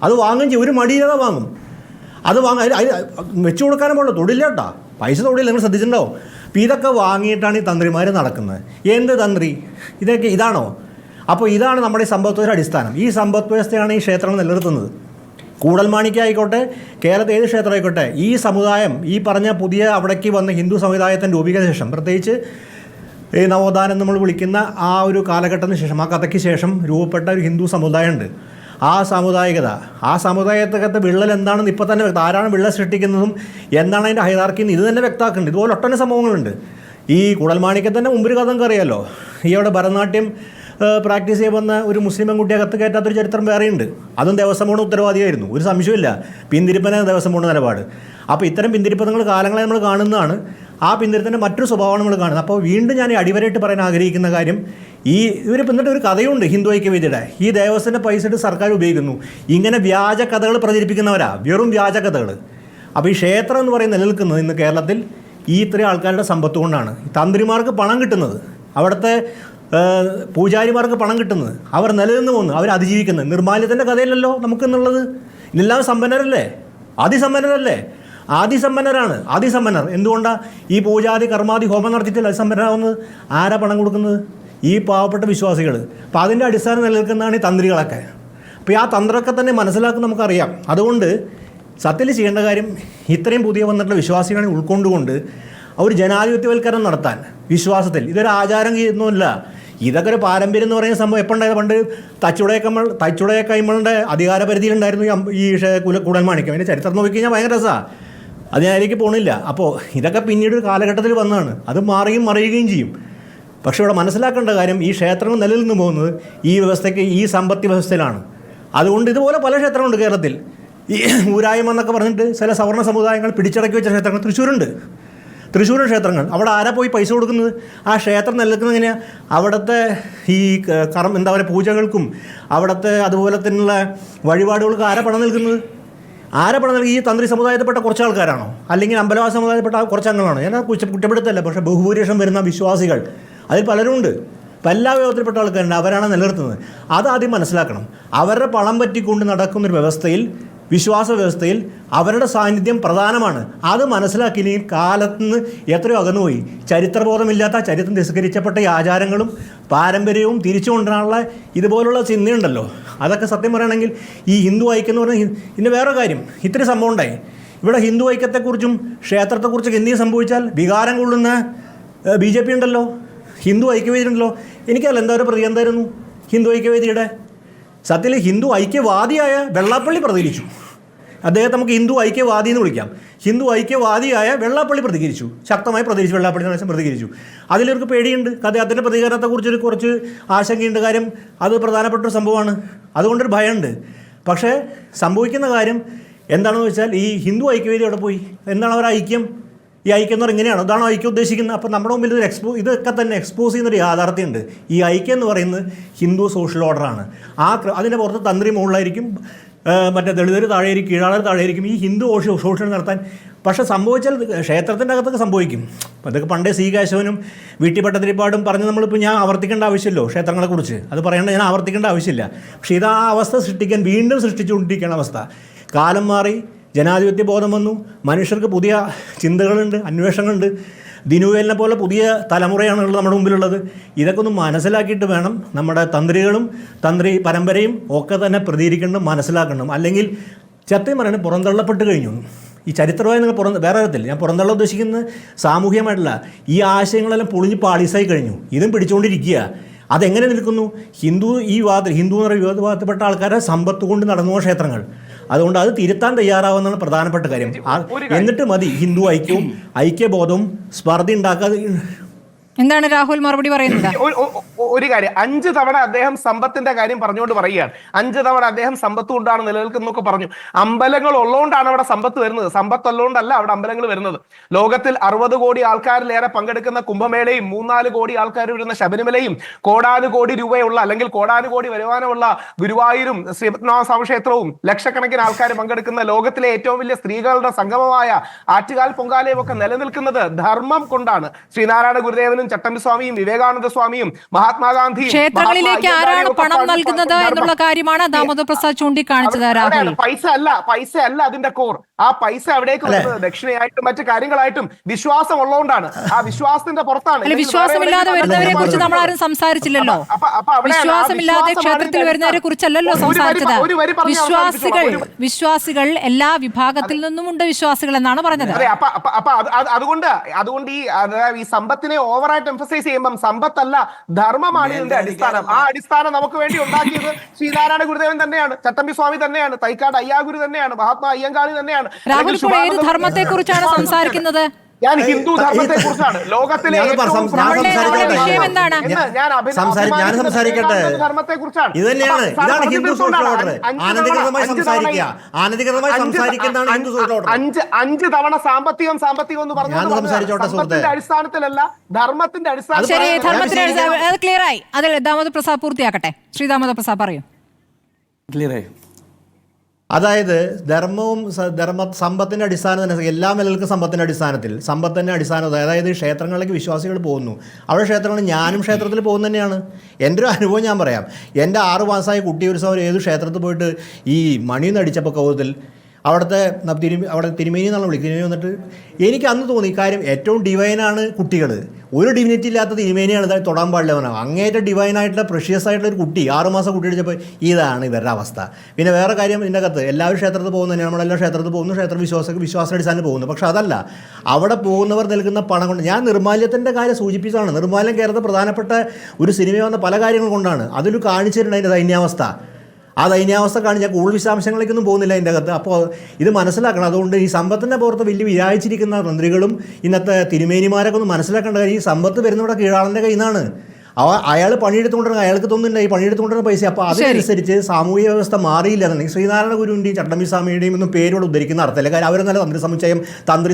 അത് വാങ്ങും ചെയ്യും, ഒരു മടിയില്ലാതെ വാങ്ങും. അത് വെച്ചു കൊടുക്കാനും പാടില്ല, തൊടില്ല കേട്ടോ, പൈസ തൊടില്ല. നിങ്ങൾ ശ്രദ്ധിച്ചിട്ടുണ്ടാവും. അപ്പോൾ ഇതൊക്കെ വാങ്ങിയിട്ടാണ് ഈ തന്ത്രിമാർ നടക്കുന്നത്. എന്ത് തന്ത്രി? ഇതാണോ? അപ്പോൾ ഇതാണ് നമ്മുടെ ഈ സമ്പദ് വ്യവസ്ഥയുടെ അടിസ്ഥാനം. ഈ സമ്പദ് വ്യവസ്ഥയാണ് ഈ ക്ഷേത്രങ്ങൾ നിലനിർത്തുന്നത്. കൂടൽമാണിക്യമായിക്കോട്ടെ, കേരളത്തിൽ ഏത് ക്ഷേത്രം ആയിക്കോട്ടെ, ഈ സമുദായം, ഈ പറഞ്ഞ പുതിയ അവിടേക്ക് വന്ന ഹിന്ദു സമുദായത്തിൻ്റെ രൂപീകരണ ശേഷം, പ്രത്യേകിച്ച് ഈ നവോത്ഥാനം നമ്മൾ വിളിക്കുന്ന ആ ഒരു കാലഘട്ടത്തിന് ശേഷം, ആ കഥയ്ക്ക് ശേഷം രൂപപ്പെട്ട ഒരു ഹിന്ദു സമുദായമുണ്ട്. ആ സാമുദായികതകത്തെ വിള്ളൽ എന്താണെന്ന് ഇപ്പോൾ തന്നെ ആരാണ് വിള്ളൽ സൃഷ്ടിക്കുന്നതും എന്താണ് അതിൻ്റെ ഹൈറാർക്കിന്ന് ഇത് തന്നെ വ്യക്തമാക്കുന്നുണ്ട്. ഇതുപോലെ ഒട്ടനെ സംഭവങ്ങളുണ്ട്. ഈ കൂടൽമാണിക്യത്തിൻ്റെ മുമ്പൊരു കഥ നമുക്ക് അറിയാമല്ലോ. ഈ അവിടെ ഭരതനാട്യം പ്രാക്ടീസ് ചെയ്യാൻ വന്ന ഒരു മുസ്ലിം പെൺകുട്ടിയെ കത്ത് കയറ്റാത്തൊരു ചരിത്രം വേറെയുണ്ട്. അതും ദേവസ്വം ബോർഡ് ഉത്തരവാദിയായിരുന്നു, ഒരു സംശയമില്ല. പിന്തിരിപ്പന ദേവസ്വം ബോർഡ് നിലപാട്. അപ്പോൾ ഇത്തരം പിന്തിരിപ്പനങ്ങൾ കാലങ്ങളെ നമ്മൾ കാണുന്നതാണ്. ആ പിന്തിരിപ്പൻ്റെ മറ്റൊരു സ്വഭാവമാണ് നമ്മൾ കാണുന്നത്. അപ്പോൾ വീണ്ടും ഞാൻ അടിവരായിട്ട് പറയാൻ ആഗ്രഹിക്കുന്ന കാര്യം, ഇവർ പിന്നിട്ട് ഒരു കഥയുണ്ട് ഹിന്ദു ഐക്യവേദിയുടെ. ഈ ദേവസ്വത്തിൻ്റെ പൈസ ഇട്ട് സർക്കാർ ഉപയോഗിക്കുന്നു. ഇങ്ങനെ വ്യാജ കഥകൾ പ്രചരിപ്പിക്കുന്നവരാ, വെറും വ്യാജ കഥകൾ. അപ്പോൾ ഈ ക്ഷേത്രം എന്ന് പറയുന്നത് നിലനിൽക്കുന്നത് ഇന്ന് കേരളത്തിൽ ഈ ഇത്രയും ആൾക്കാരുടെ സമ്പത്ത് കൊണ്ടാണ്. തന്ത്രിമാർക്ക് പണം കിട്ടുന്നത്, അവിടുത്തെ പൂജാരിമാർക്ക് പണം കിട്ടുന്നത്, അവർ നിലനിന്ന് പോകുന്നു, അവർ അതിജീവിക്കുന്നത്. നിർമ്മാല്യത്തിൻ്റെ കഥയിലല്ലോ നമുക്കെന്നുള്ളത്. ഇതെല്ലാം സമ്പന്നരല്ലേ, അതിസമ്പന്നരാണ്. അതിസമ്പന്നർ എന്തുകൊണ്ടാണ് ഈ പൂജാതി കർമാതി ഹോമം നടത്തിയിട്ടില്ല അതിസമ്പന്നരാകുന്നത്? ആരാ പണം കൊടുക്കുന്നത്? ഈ പാവപ്പെട്ട വിശ്വാസികൾ. അപ്പോൾ അതിൻ്റെ അടിസ്ഥാനം നിലനിൽക്കുന്നതാണ് ഈ തന്ത്രികളൊക്കെ. അപ്പോൾ ആ തന്ത്രമൊക്കെ തന്നെ മനസ്സിലാക്കുന്ന നമുക്കറിയാം. അതുകൊണ്ട് സത്യത്തിൽ ചെയ്യേണ്ട കാര്യം, ഇത്രയും പുതിയ വന്നിട്ടുള്ള വിശ്വാസികളെ ഉൾക്കൊണ്ടുകൊണ്ട് ഒരു ജനാധിപത്യവൽക്കരണം നടത്താൻ വിശ്വാസത്തിൽ, ഇതൊരു ആചാരം ചെയ്യുന്നില്ല, ഇതൊക്കെ ഒരു പാരമ്പര്യം എന്ന് പറയുന്ന സംഭവം എപ്പോൾ ഉണ്ടായത്? പണ്ട് തച്ചുടയ കൈമളുടെ അധികാര പരിധിയിലുണ്ടായിരുന്നു ഈ കൂടൽമാണിക്യം. അതിൻ്റെ ചരിത്രം നോക്കിക്കഴിഞ്ഞാൽ ഭയങ്കര രസമാണ്. അത് ഞാൻ അതിലേക്ക് പോകണില്ല. അപ്പോൾ ഇതൊക്കെ പിന്നീട് ഒരു കാലഘട്ടത്തിൽ വന്നതാണ്. അത് മറിയുകയും ചെയ്യും. പക്ഷേ ഇവിടെ മനസ്സിലാക്കേണ്ട കാര്യം, ഈ ക്ഷേത്രങ്ങൾ നിലനിന്ന് പോകുന്നത് ഈ വ്യവസ്ഥയ്ക്ക്, ഈ സമ്പത്തി വ്യവസ്ഥയിലാണ്. അതുകൊണ്ട് ഇതുപോലെ പല ക്ഷേത്രങ്ങളുണ്ട് കേരളത്തിൽ. ഈ ഊരായ്മ എന്നൊക്കെ പറഞ്ഞിട്ട് ചില സവർണ്ണ സമുദായങ്ങൾ പിടിച്ചടക്കി വെച്ച ക്ഷേത്രങ്ങൾ തൃശ്ശൂർ ക്ഷേത്രങ്ങൾ. അവിടെ ആരാ പോയി പൈസ കൊടുക്കുന്നത്? ആ ക്ഷേത്രം നിലനിൽക്കുന്നത് എങ്ങനെയാണ്? അവിടുത്തെ ഈ എന്താ പറയുക, പൂജകൾക്കും അവിടുത്തെ അതുപോലെ തന്നെയുള്ള വഴിപാടുകൾക്ക് ആരാ പണം നൽകുന്നത്? ഈ തന്ത്രി സമുദായത്തിൽപ്പെട്ട കുറച്ച് ആൾക്കാരാണോ? അല്ലെങ്കിൽ അമ്പലവാസ സമുദായത്തിൽപ്പെട്ട കുറച്ച് അംഗങ്ങളാണോ? ഞാൻ കുറ്റപ്പെടുത്തല്ല, പക്ഷേ ബഹുഭൂരിപക്ഷം വരുന്ന വിശ്വാസികൾ അതിൽ പലരുണ്ട്. ഇപ്പം എല്ലാ വിഭാഗത്തിൽപ്പെട്ട ആൾക്കാരുണ്ട്, അവരാണ് നിലനിർത്തുന്നത്. അതാദ്യം മനസ്സിലാക്കണം. അവരുടെ പണം പറ്റിക്കൊണ്ട് നടക്കുന്നൊരു വ്യവസ്ഥയിൽ, വിശ്വാസ വ്യവസ്ഥയിൽ അവരുടെ സാന്നിധ്യം പ്രധാനമാണ്. അത് മനസ്സിലാക്കിയില്ലെങ്കിൽ കാലത്തുനിന്ന് എത്രയോ അകന്നുപോയി. ചരിത്രബോധമില്ലാത്ത, ചരിത്രം തിരസ്കരിച്ചപ്പെട്ട ഈ ആചാരങ്ങളും പാരമ്പര്യവും തിരിച്ചു കൊണ്ടുവരാനുള്ള ഇതുപോലുള്ള ചിന്തയുണ്ടല്ലോ, അതൊക്കെ സത്യം പറയുകയാണെങ്കിൽ ഈ ഹിന്ദു ഐക്യം എന്ന് പറഞ്ഞാൽ ഇതിൻ്റെ വേറെ കാര്യം. ഇത്തിരി സംഭവം ഉണ്ടായി ഇവിടെ. ഹിന്ദു ഐക്യത്തെക്കുറിച്ചും ക്ഷേത്രത്തെക്കുറിച്ചൊക്കെ എന്തെങ്കിലും സംഭവിച്ചാൽ വികാരം കൊള്ളുന്ന BJP ഉണ്ടല്ലോ, ഹിന്ദു ഐക്യവേദി ഉണ്ടല്ലോ. എനിക്കല്ല എന്താ ഒരു പ്രതി എന്തായിരുന്നു ഹിന്ദു ഐക്യവേദിയുടെ? സത്യത്തിൽ ഹിന്ദു ഐക്യവാദിയായ വെള്ളാപ്പള്ളി പ്രതികരിച്ചു. അദ്ദേഹത്തെ നമുക്ക് ഹിന്ദു ഐക്യവാദി എന്ന് വിളിക്കാം. ഹിന്ദു ഐക്യവാദിയായ വെള്ളാപ്പള്ളി പ്രതികരിച്ചു, ശക്തമായി പ്രതികരിച്ചു. വെള്ളാപ്പള്ളി നടേശൻ പ്രതികരിച്ചു. അതിലവർക്ക് പേടിയുണ്ട്. അദ്ദേഹത്തിൻ്റെ പ്രതികരണത്തെക്കുറിച്ചൊരു കുറച്ച് ആശങ്കയുണ്ട്. കാര്യം അത് പ്രധാനപ്പെട്ടൊരു സംഭവമാണ്, അതുകൊണ്ടൊരു ഭയമുണ്ട്. പക്ഷേ സംഭവിക്കുന്ന കാര്യം എന്താണെന്ന് വെച്ചാൽ, ഈ ഹിന്ദു ഐക്യവേദി അവിടെ പോയി. എന്താണ് അവർ ഐക്യം? ഈ ഐക്യം എന്ന് പറഞ്ഞാൽ ഇങ്ങനെയാണ്, അതാണ് ഐക്യം ഉദ്ദേശിക്കുന്നത്. അപ്പോൾ നമ്മുടെ മുമ്പിൽ ഇതൊക്കെ തന്നെ എക്സ്പോസ് ചെയ്യുന്നൊരു യാഥാർത്ഥ്യമുണ്ട്. ഈ ഐക്യം എന്ന് പറയുന്നത് ഹിന്ദു സോഷ്യൽ ഓർഡറാണ്. അതിൻ്റെ പുറത്ത് തന്ത്രി മുകളിലായിരിക്കും, മറ്റേ ദളിതർ താഴെയായിരിക്കും, കീഴാളർ താഴെയായിരിക്കും ഈ ഹിന്ദു സോഷ്യൽ നടത്താൻ. പക്ഷേ സംഭവിച്ചാൽ ക്ഷേത്രത്തിൻ്റെ അകത്തൊക്കെ സംഭവിക്കും. അതൊക്കെ പണ്ടേ സി കേശവനും വീട്ടി ഭട്ടതിരിപ്പാടും പറഞ്ഞ് നമ്മളിപ്പോൾ ഞാൻ ആവർത്തിക്കേണ്ട ആവശ്യമില്ലല്ലോ ക്ഷേത്രങ്ങളെക്കുറിച്ച്. അത് പറയേണ്ട, ഞാൻ ആവർത്തിക്കേണ്ട ആവശ്യമില്ല. പക്ഷേ ഇത് ആ അവസ്ഥ സൃഷ്ടിക്കാൻ വീണ്ടും സൃഷ്ടിച്ചുകൊണ്ടിരിക്കുകയാണ് അവസ്ഥ. കാലം മാറി, ജനാധിപത്യ ബോധം വന്നു, മനുഷ്യർക്ക് പുതിയ ചിന്തകളുണ്ട്, അന്വേഷണങ്ങളുണ്ട്. ദിനുവേലിനെ പോലെ പുതിയ തലമുറയാണ് നമ്മുടെ മുമ്പിലുള്ളത്. ഇതൊക്കെ ഒന്ന് മനസ്സിലാക്കിയിട്ട് വേണം നമ്മുടെ തന്ത്രികളും തന്ത്രി പരമ്പരയും ഒക്കെ തന്നെ പ്രതികരിക്കണം, മനസ്സിലാക്കണം. അല്ലെങ്കിൽ സത്യം പറയുന്നത് പുറന്തള്ളപ്പെട്ട് കഴിഞ്ഞു. ഈ ചരിത്രമായി നിങ്ങൾ വേറെ തരത്തിൽ ഞാൻ പുറന്തള്ള ഉദ്ദേശിക്കുന്നത് സാമൂഹികമായിട്ടുള്ള ഈ ആശയങ്ങളെല്ലാം പൊളിഞ്ഞ് പാളീസായി കഴിഞ്ഞു. ഇതും പിടിച്ചുകൊണ്ടിരിക്കുക. അതെങ്ങനെ നിൽക്കുന്നു? ഹിന്ദു എന്ന് പറയുന്ന വിവാദത്തിൽപ്പെട്ട ആൾക്കാരെ സമ്പത്ത് കൊണ്ട് നടന്നു ക്ഷേത്രങ്ങൾ. അതുകൊണ്ട് അത് തിരുത്താൻ തയ്യാറാവുന്നതാണ് പ്രധാനപ്പെട്ട കാര്യം. എന്നിട്ട് മതി ഹിന്ദു ഐക്യവും ഐക്യബോധവും സ്പർദ്ധ ഉണ്ടാക്കാതെ. എന്താണ് രാഹുൽ മറുപടി പറയുന്നത്? ഒരു കാര്യം, 5 തവണ അദ്ദേഹം സമ്പത്തിന്റെ കാര്യം പറഞ്ഞുകൊണ്ട് പറയുകയാണ്. 5 തവണ അദ്ദേഹം സമ്പത്ത് കൊണ്ടാണ് നിലനിൽക്കുന്നൊക്കെ പറഞ്ഞു. അമ്പലങ്ങൾ ഉള്ളതുകൊണ്ടാണ് അവിടെ സമ്പത്ത് വരുന്നത്, സമ്പത്ത് ഉള്ളതുകൊണ്ടല്ല അവിടെ അമ്പലങ്ങൾ വരുന്നത്. ലോകത്തിൽ 60 കോടി ആൾക്കാരിലേറെ പങ്കെടുക്കുന്ന കുംഭമേളയും 3-4 കോടി ആൾക്കാർ വരുന്ന ശബരിമലയും കോടാനുകോടി രൂപയുള്ള അല്ലെങ്കിൽ കോടാനുകോടി വരുമാനമുള്ള ഗുരുവായൂരും ശ്രീപത്മനാഭ ക്ഷേത്രവും ലക്ഷക്കണക്കിന് ആൾക്കാർ പങ്കെടുക്കുന്ന ലോകത്തിലെ ഏറ്റവും വലിയ സ്ത്രീകളുടെ സംഗമമായ ആറ്റുകാൽ പൊങ്കാലയും ഒക്കെ നിലനിൽക്കുന്നത് ധർമ്മം കൊണ്ടാണ്. ശ്രീനാരായണ ഗുരുദേവനും ചട്ടമ്പിസ്വാമിയും വിവേകാനന്ദ സ്വാമിയും മഹാത്മാഗാന്ധിയും ക്ഷേത്രങ്ങളിലേക്ക് ആരാണ് പണം നൽകുന്നത് എന്നുള്ള കാര്യമാണ് ദാമോദർ പ്രസാദ് ചൂണ്ടിക്കാണിച്ചത്. രാഹുൽ, പൈസ അല്ല അതിന്റെ കോർ. ആ പൈസ എവിടേക്ക് വരുന്നത് ദക്ഷിണയായിട്ടും മറ്റു കാര്യങ്ങളായിട്ടും വിശ്വാസം ഉള്ളതുകൊണ്ടാണ്. ആ വിശ്വാസത്തിന്റെ പുറത്താണ്. വിശ്വാസമില്ലാതെ വരുന്നവരെ കുറിച്ച് നമ്മൾ ആരും സംസാരിച്ചില്ലല്ലോ. വിശ്വാസമില്ലാതെ ക്ഷേത്രത്തിൽ വരുന്നവരെ കുറിച്ചല്ലല്ലോ സംസാരിച്ചത്. വിശ്വാസികൾ എല്ലാ വിഭാഗത്തിൽ നിന്നുമുണ്ട് വിശ്വാസികൾ എന്നാണ് പറഞ്ഞത്. അതുകൊണ്ട് ഈ സമ്പത്തിനെ ഓവറായിട്ട് എംഫസൈസ് ചെയ്യുമ്പം സമ്പത്തല്ല ധർമ്മമാണ് ഇതിന്റെ അടിസ്ഥാനം. ആ അടിസ്ഥാനം നമുക്ക് വേണ്ടി ഉണ്ടാക്കിയത് ശ്രീനാരായണ ഗുരുദേവൻ തന്നെയാണ്, ചട്ടമ്പി സ്വാമി തന്നെയാണ്, തൈക്കാട് അയ്യാഗുരു തന്നെയാണ്, മഹാത്മാ അയ്യങ്കാളി തന്നെയാണ്. രാഹുൽ, ഇപ്പോൾ ഏത് ധർമ്മത്തെ കുറിച്ചാണ് സംസാരിക്കുന്നത്? ഞാൻ ഹിന്ദു ധർമ്മത്തെ കുറിച്ചാണ്. ലോകത്തിലെ ധർമ്മത്തെ കുറിച്ചാണ്. ഇത് തന്നെയാണ്, ഇതാണ് ഹിന്ദു സോഷ്യൽ ഓർഡർ. അനധികൃതമായി സംസാരിക്കുക, അനധികൃതമായി സംസാരിക്കുന്നതാണ് ഹിന്ദു സോഷ്യൽ ഓർഡർ. 5 തവണ സാമ്പത്തികം എന്ന് പറഞ്ഞ അടിസ്ഥാനത്തിലല്ല, ധർമ്മത്തിന്റെ അടിസ്ഥാനത്തിൽ. ശരി, ധർമ്മത്തിന്റെ അടിസ്ഥാനം ക്ലിയർ ആയി. അതിൽ ദാമോദർ പ്രസാദ് പൂർത്തിയാക്കട്ടെ. ശ്രീ ദാമോദർ പ്രസാദ് പറയൂ. ക്ലിയർ ആയി. അതായത് സമ്പത്തിന്റെ അടിസ്ഥാനം തന്നെ, എല്ലാ നിലകൾക്കും സമ്പത്തിന്റെ അടിസ്ഥാനത്തിൽ സമ്പത്തിന്റെ അടിസ്ഥാനം. അതായത് ക്ഷേത്രങ്ങളിലേക്ക് വിശ്വാസികൾ പോകുന്നു. അവിടെ ക്ഷേത്രങ്ങളിൽ ഞാനും ക്ഷേത്രത്തിൽ പോകുന്ന തന്നെയാണ്. എൻ്റെ ഒരു അനുഭവം ഞാൻ പറയാം. എൻ്റെ 6 മാസമായ കുട്ടി ഒരു സമയം ഏത് ക്ഷേത്രത്തിൽ പോയിട്ട് ഈ മണിന്ന് അടിച്ചപ്പോൾ കൗത്തിൽ അവിടെ തിരുമേനി എന്നാണ് വിളിക്കുന്നത്. തിരുമേനി വന്നിട്ട് എനിക്ക് അന്ന് തോന്നി കാര്യം ഏറ്റവും ഡിവൈനാണ് കുട്ടികൾ. ഒരു ഡിവിനിറ്റി ഇല്ലാത്ത തിരുമേനിയാണ് ഇതായി തൊടാൻ പാടില്ല. അങ്ങേറ്റം ഡിവൈനായിട്ടുള്ള പ്രഷ്യസ് ആയിട്ടുള്ള ഒരു കുട്ടി 6 മാസം കുട്ടി അടിച്ചപ്പോൾ ഇതാണ് ഇവരുടെ അവസ്ഥ. പിന്നെ വേറെ കാര്യം, ഇതിൻ്റെ അകത്ത് എല്ലാവരും ക്ഷേത്രത്തിൽ പോകുന്നത് തന്നെയാണ്. നമ്മളെല്ലാം ക്ഷേത്രത്തിൽ പോകുന്നു, വിശ്വാസാടിസ്ഥാനത്തിൽ പോകുന്നു. പക്ഷെ അതല്ല, അവിടെ പോകുന്നവർ നൽകുന്ന പണം കൊണ്ട്. ഞാൻ നിർമ്മാല്യത്തിൻ്റെ കാര്യം സൂചിപ്പിച്ചതാണ്. നിർമ്മാല്യം കേരളത്തിൽ പ്രധാനപ്പെട്ട ഒരു സിനിമ വന്ന പല കാര്യങ്ങൾ കൊണ്ടാണ്. അതിൽ കാണിച്ചിട്ടുണ്ട് അതിൻ്റെ ദൈന്യാവസ്ഥ. ആ ദൈന്യാവസ്ഥ കാണി ഞാൻ കൂടുതൽ വിശദാംശങ്ങളിലേക്കൊന്നും പോകുന്നില്ല അതിൻ്റെ അകത്ത്. അപ്പോൾ ഇത് മനസ്സിലാക്കണം. അതുകൊണ്ട് ഈ സമ്പത്തിൻ്റെ പുറത്ത് വലിയ വിചാരിച്ചിരിക്കുന്ന തന്ത്രികളും ഇന്നത്തെ തിരുമേനിമാരൊക്കെ ഒന്ന് മനസ്സിലാക്കേണ്ട കാര്യം, ഈ സമ്പത്ത് വരുന്നവിടെ കീഴാളൻ്റെ കയ്യിൽ നിന്നാണ്. അയാൾ പണിയെടുത്തുകൊണ്ടിരുന്ന, അയാൾക്ക് തോന്നുന്നുണ്ട് ഈ പണിയെടുത്തുകൊണ്ടിരുന്ന പൈസ. അപ്പോൾ അതിനനുസരിച്ച് സാമൂഹിക വ്യവസ്ഥ മാറിയില്ല എന്നുണ്ടെങ്കിൽ ശ്രീനാരായണ ഗുരുവിൻ്റെയും ചട്ടമ്പി സ്വാമിയുടെയും ഒന്നും പേരോട് ഉദ്ധരിക്കുന്ന അർത്ഥമില്ല. കാര്യം അവർ നല്ല തന്ത്രി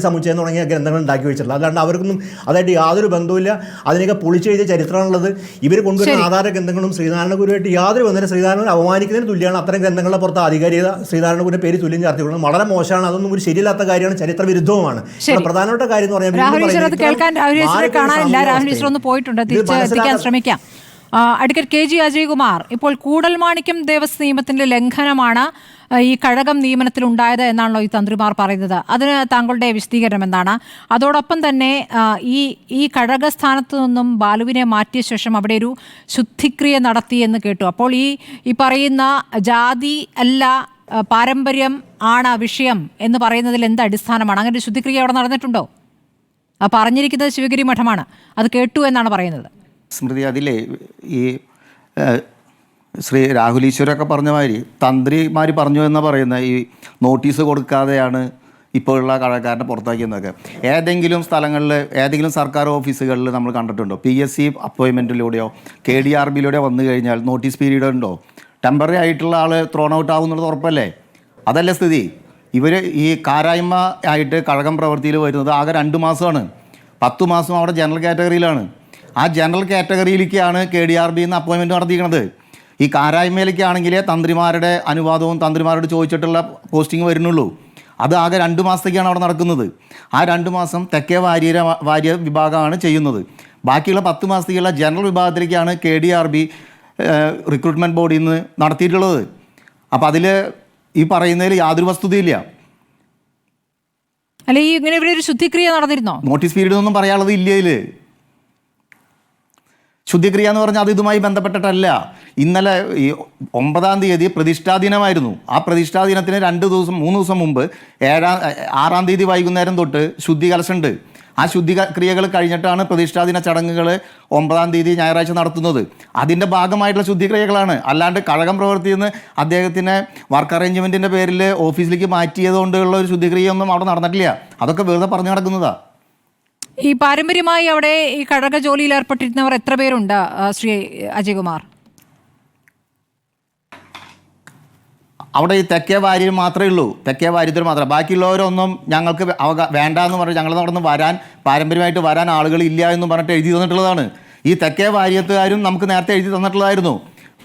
സമുച്ചയം തുടങ്ങിയ ഗ്രന്ഥങ്ങൾ ഉണ്ടാക്കി വെച്ചിട്ടുള്ളത്. അല്ലാണ്ട് അവർക്കൊന്നും അതായിട്ട് യാതൊരു ബന്ധവുമില്ല. അതിനൊക്കെ പൊളിച്ചെഴുതിയ ചരിത്രമാണുള്ളത്. ഇവർ കൊണ്ടുവരുന്ന ആധാര ഗ്രന്ഥങ്ങളും ശ്രീനാരായണ ഗുരുവായിട്ട് യാതൊരു ബന്ധവും. ശ്രീനാരായണ അപമാനിക്കുന്നതിന് തുല്യമാണ് അത്തരം ഗ്രന്ഥങ്ങളുടെ പുറത്ത് ആധികാരികത ശ്രീനാരായണ ഗുരുവിൻ്റെ പേര് തുല്യം ചാർത്തിക്കൊള്ളുന്നത് വളരെ മോശമാണ്. അതൊന്നും ഒരു ശരിയില്ലാത്ത കാര്യമാണ്, ചരിത്ര വിരുദ്ധവുമാണ്. പ്രധാനപ്പെട്ട കാര്യം എന്ന് പറഞ്ഞാൽ അഡ്വക്കേറ്റ് KG അജയ്കുമാർ, ഇപ്പോൾ കൂടൽമാണിക്യം ദേവസ്വം നിയമത്തിന്റെ ലംഘനമാണ് ഈ കഴകം നിയമനത്തിൽ ഉണ്ടായത് എന്നാണല്ലോ ഈ തന്ത്രിമാർ പറയുന്നത്. അതിന് താങ്കളുടെ വിശദീകരണം എന്താണ്? അതോടൊപ്പം തന്നെ ഈ കഴക സ്ഥാനത്ത് നിന്നും ബാലുവിനെ മാറ്റിയ ശേഷം അവിടെ ഒരു ശുദ്ധിക്രിയ നടത്തി എന്ന് കേട്ടു. അപ്പോൾ ഈ പറയുന്ന ജാതി അല്ല പാരമ്പര്യം ആണ് വിഷയം എന്ന് പറയുന്നതിൽ എന്ത് അടിസ്ഥാനമാണ്? അങ്ങനെ ഒരു ശുദ്ധിക്രിയ അവിടെ നടന്നിട്ടുണ്ടോ? പറഞ്ഞിരിക്കുന്നത് ശിവഗിരി മഠമാണ്, അത് കേട്ടു എന്നാണ് പറയുന്നത്. സ്മൃതി, അതിലേ ഈ ശ്രീ രാഹുൽ ഈശ്വരൊക്കെ പറഞ്ഞ മാതിരി തന്ത്രിമാർ പറഞ്ഞു എന്നാണ് പറയുന്നത്. ഈ നോട്ടീസ് കൊടുക്കാതെയാണ് ഇപ്പോഴുള്ള കഴകക്കാരനെ പുറത്താക്കിയെന്നൊക്കെ. ഏതെങ്കിലും സ്ഥലങ്ങളിൽ, ഏതെങ്കിലും സർക്കാർ ഓഫീസുകളിൽ നമ്മൾ കണ്ടിട്ടുണ്ടോ? PSC അപ്പോയിൻമെൻറ്റിലൂടെയോ KDRBയിലൂടെയോ വന്നു കഴിഞ്ഞാൽ നോട്ടീസ് പീരീഡ് ഉണ്ടോ? ടെമ്പററി ആയിട്ടുള്ള ആൾ ത്രോൺ ഔട്ട് ആവുന്നുള്ളത് ഉറപ്പല്ലേ? അതല്ല സ്ഥിതി. ഇവർ ഈ കാരായ്മ ആയിട്ട് കഴകം പ്രവൃത്തിയിൽ വരുന്നത് ആകെ 2 മാസമാണ്. 10 മാസം അവിടെ ജനറൽ കാറ്റഗറിയിലാണ്. ആ ജനറൽ കാറ്റഗറിയിലേക്കാണ് KDRBയിൽ നിന്ന് അപ്പോയിൻമെൻറ്റ് നടത്തിയിരിക്കുന്നത്. ഈ കാരായ്മയിലേക്കാണെങ്കിലേ തന്ത്രിമാരുടെ അനുവാദവും തന്ത്രിമാരോട് ചോദിച്ചിട്ടുള്ള പോസ്റ്റിംഗ് വരുന്നുള്ളൂ. അത് ആകെ 2 മാസത്തേക്കാണ് അവിടെ നടക്കുന്നത്. ആ 2 മാസം തെക്കേ വാര്യ വിഭാഗമാണ് ചെയ്യുന്നത്. ബാക്കിയുള്ള 10 മാസത്തേക്കുള്ള ജനറൽ വിഭാഗത്തിലേക്കാണ് KDRB റിക്രൂട്ട്മെൻറ്റ് ബോർഡിൽ നിന്ന് നടത്തിയിട്ടുള്ളത്. അപ്പോൾ അതിൽ ഈ പറയുന്നതിൽ യാതൊരു വസ്തുതയില്ല. അല്ല, ഈ ഇങ്ങനെ ഇവിടെ ഒരു ശുദ്ധിക്രിയ നടന്നിരുന്നോ? നോട്ടീസ് പീരീഡ് ഒന്നും പറയാനുള്ളത് ഇല്ല. ഇതിൽ ശുദ്ധിക്രിയ എന്ന് പറഞ്ഞാൽ അത് ഇതുമായി ബന്ധപ്പെട്ടിട്ടല്ല. ഇന്നലെ ഈ 9-ാം തീയതി പ്രതിഷ്ഠാ ദിനമായിരുന്നു. ആ പ്രതിഷ്ഠാ ദിനത്തിന് 3 ദിവസം മുമ്പ് 6-ാം തീയതി വൈകുന്നേരം തൊട്ട് ശുദ്ധി കലശുണ്ട്. ആ ശുദ്ധിക്രിയകൾ കഴിഞ്ഞിട്ടാണ് പ്രതിഷ്ഠാദിന ചടങ്ങുകൾ 9-ാം തീയതി ഞായറാഴ്ച നടത്തുന്നത്. അതിൻ്റെ ഭാഗമായിട്ടുള്ള ശുദ്ധിക്രിയകളാണ്. അല്ലാണ്ട് കഴകം പ്രവൃത്തിയിൽ നിന്ന് അദ്ദേഹത്തിനെ വർക്ക് അറേഞ്ച്മെൻറ്റിൻ്റെ പേരിൽ ഓഫീസിലേക്ക് മാറ്റിയതുകൊണ്ടുള്ള ഒരു ശുദ്ധിക്രിയ ഒന്നും അവിടെ നടന്നിട്ടില്ല. അതൊക്കെ വെറുതെ പറഞ്ഞു നടക്കുന്നതാണ്. ഈ പാരമ്പര്യമായി അവിടെ ഈ കഴക ജോലിയിൽ ഏർപ്പെട്ടിരുന്നവർ എത്ര പേരുണ്ട് ശ്രീ അജയ്കുമാർ? അവിടെ ഈ തെക്കേ വാര്യർ മാത്രമേ ഉള്ളൂ, തെക്കേ വാര്യത്തിൽ മാത്രം. ബാക്കിയുള്ളവരൊന്നും ഞങ്ങൾക്ക് വേണ്ടാന്ന് പറഞ്ഞ് ഞങ്ങളുടെ അവിടെ നിന്ന് വരാൻ പാരമ്പര്യമായിട്ട് വരാൻ ആളുകൾ ഇല്ല എന്നും പറഞ്ഞിട്ട് എഴുതി തന്നിട്ടുള്ളതാണ്. ഈ തെക്കേ വാര്യത്തുകാരും നമുക്ക് നേരത്തെ എഴുതി തന്നിട്ടുള്ളതായിരുന്നു.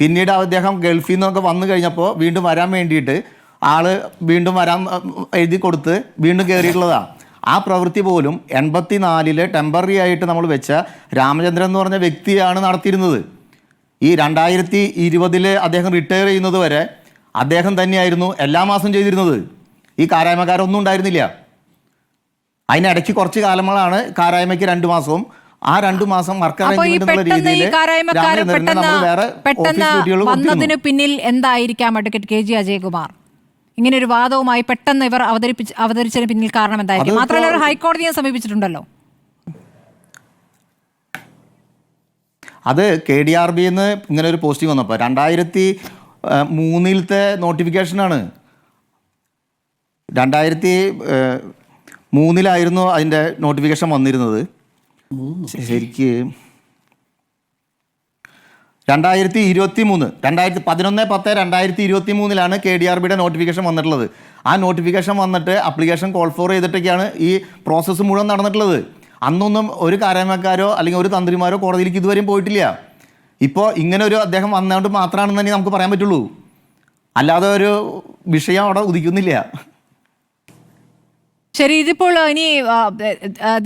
പിന്നീട് അദ്ദേഹം ഗൾഫിൽ നിന്നൊക്കെ വന്നു കഴിഞ്ഞപ്പോൾ വീണ്ടും വരാൻ വേണ്ടിയിട്ട് ആള് വീണ്ടും വരാൻ എഴുതി കൊടുത്ത് വീണ്ടും കയറിയിട്ടുള്ളതാണ്. ആ പ്രവൃത്തി പോലും 84 ടെമ്പററി ആയിട്ട് നമ്മൾ വെച്ച രാമചന്ദ്രൻ എന്ന് പറഞ്ഞ വ്യക്തിയാണ് നടത്തിയിരുന്നത്. ഈ 2020 അദ്ദേഹം റിട്ടയർ ചെയ്യുന്നത് വരെ അദ്ദേഹം തന്നെയായിരുന്നു എല്ലാ മാസം ചെയ്തിരുന്നത്. ഈ കാരായ്മക്കാരൊന്നും ഉണ്ടായിരുന്നില്ല. അതിനിടയ്ക്ക് കുറച്ച് കാലങ്ങളാണ് കാരായ്മയ്ക്ക് 2 മാസവും ആ 2 മാസം വർക്ക് അറേഞ്ച്മെന്റ് രീതിയിൽ വന്നതിന് പിന്നിൽ എന്തായിരിക്കാം അഡ്വക്കേറ്റ് KG അജയ്കുമാർ? ഇങ്ങനെ ഒരു വാദവുമായി പെട്ടെന്ന് ഇവർ അവതരിച്ചതിന് പിന്നിൽ കാരണം എന്തായിരിക്കും? മാത്രമല്ല അവർ ഹൈക്കോടതിയെ സമീപിച്ചിട്ടുണ്ടല്ലോ. അത് KDRB-ന്ന് ഇങ്ങനെ ഒരു പോസ്റ്റിംഗ് വന്നപ്പോൾ 2003 നോട്ടിഫിക്കേഷനാണ്. 2003 അതിൻ്റെ നോട്ടിഫിക്കേഷൻ വന്നിരുന്നത്. ശരിക്ക് 2011/10/2023 KDRB-യുടെ നോട്ടിഫിക്കേഷൻ വന്നിട്ടുള്ളത്. ആ നോട്ടിഫിക്കേഷൻ വന്നിട്ട് അപ്ലിക്കേഷൻ കോൾ ഫോർ ചെയ്തിട്ടൊക്കെയാണ് ഈ പ്രോസസ്സ് മുഴുവൻ നടന്നിട്ടുള്ളത്. അന്നൊന്നും ഒരു കാരായ്മക്കാരോ അല്ലെങ്കിൽ ഒരു തന്ത്രിമാരോ കോടതിയിലേക്ക് ഇതുവരെയും പോയിട്ടില്ല. ഇപ്പോൾ ഇങ്ങനെ ഒരു അദ്ദേഹം വന്നതുകൊണ്ട് മാത്രമാണെന്ന് തന്നെ നമുക്ക് പറയാൻ പറ്റുള്ളൂ. അല്ലാതെ ഒരു വിഷയം അവിടെ ഉദിക്കുന്നില്ല. ശരി, ഇതിപ്പോൾ ഇനി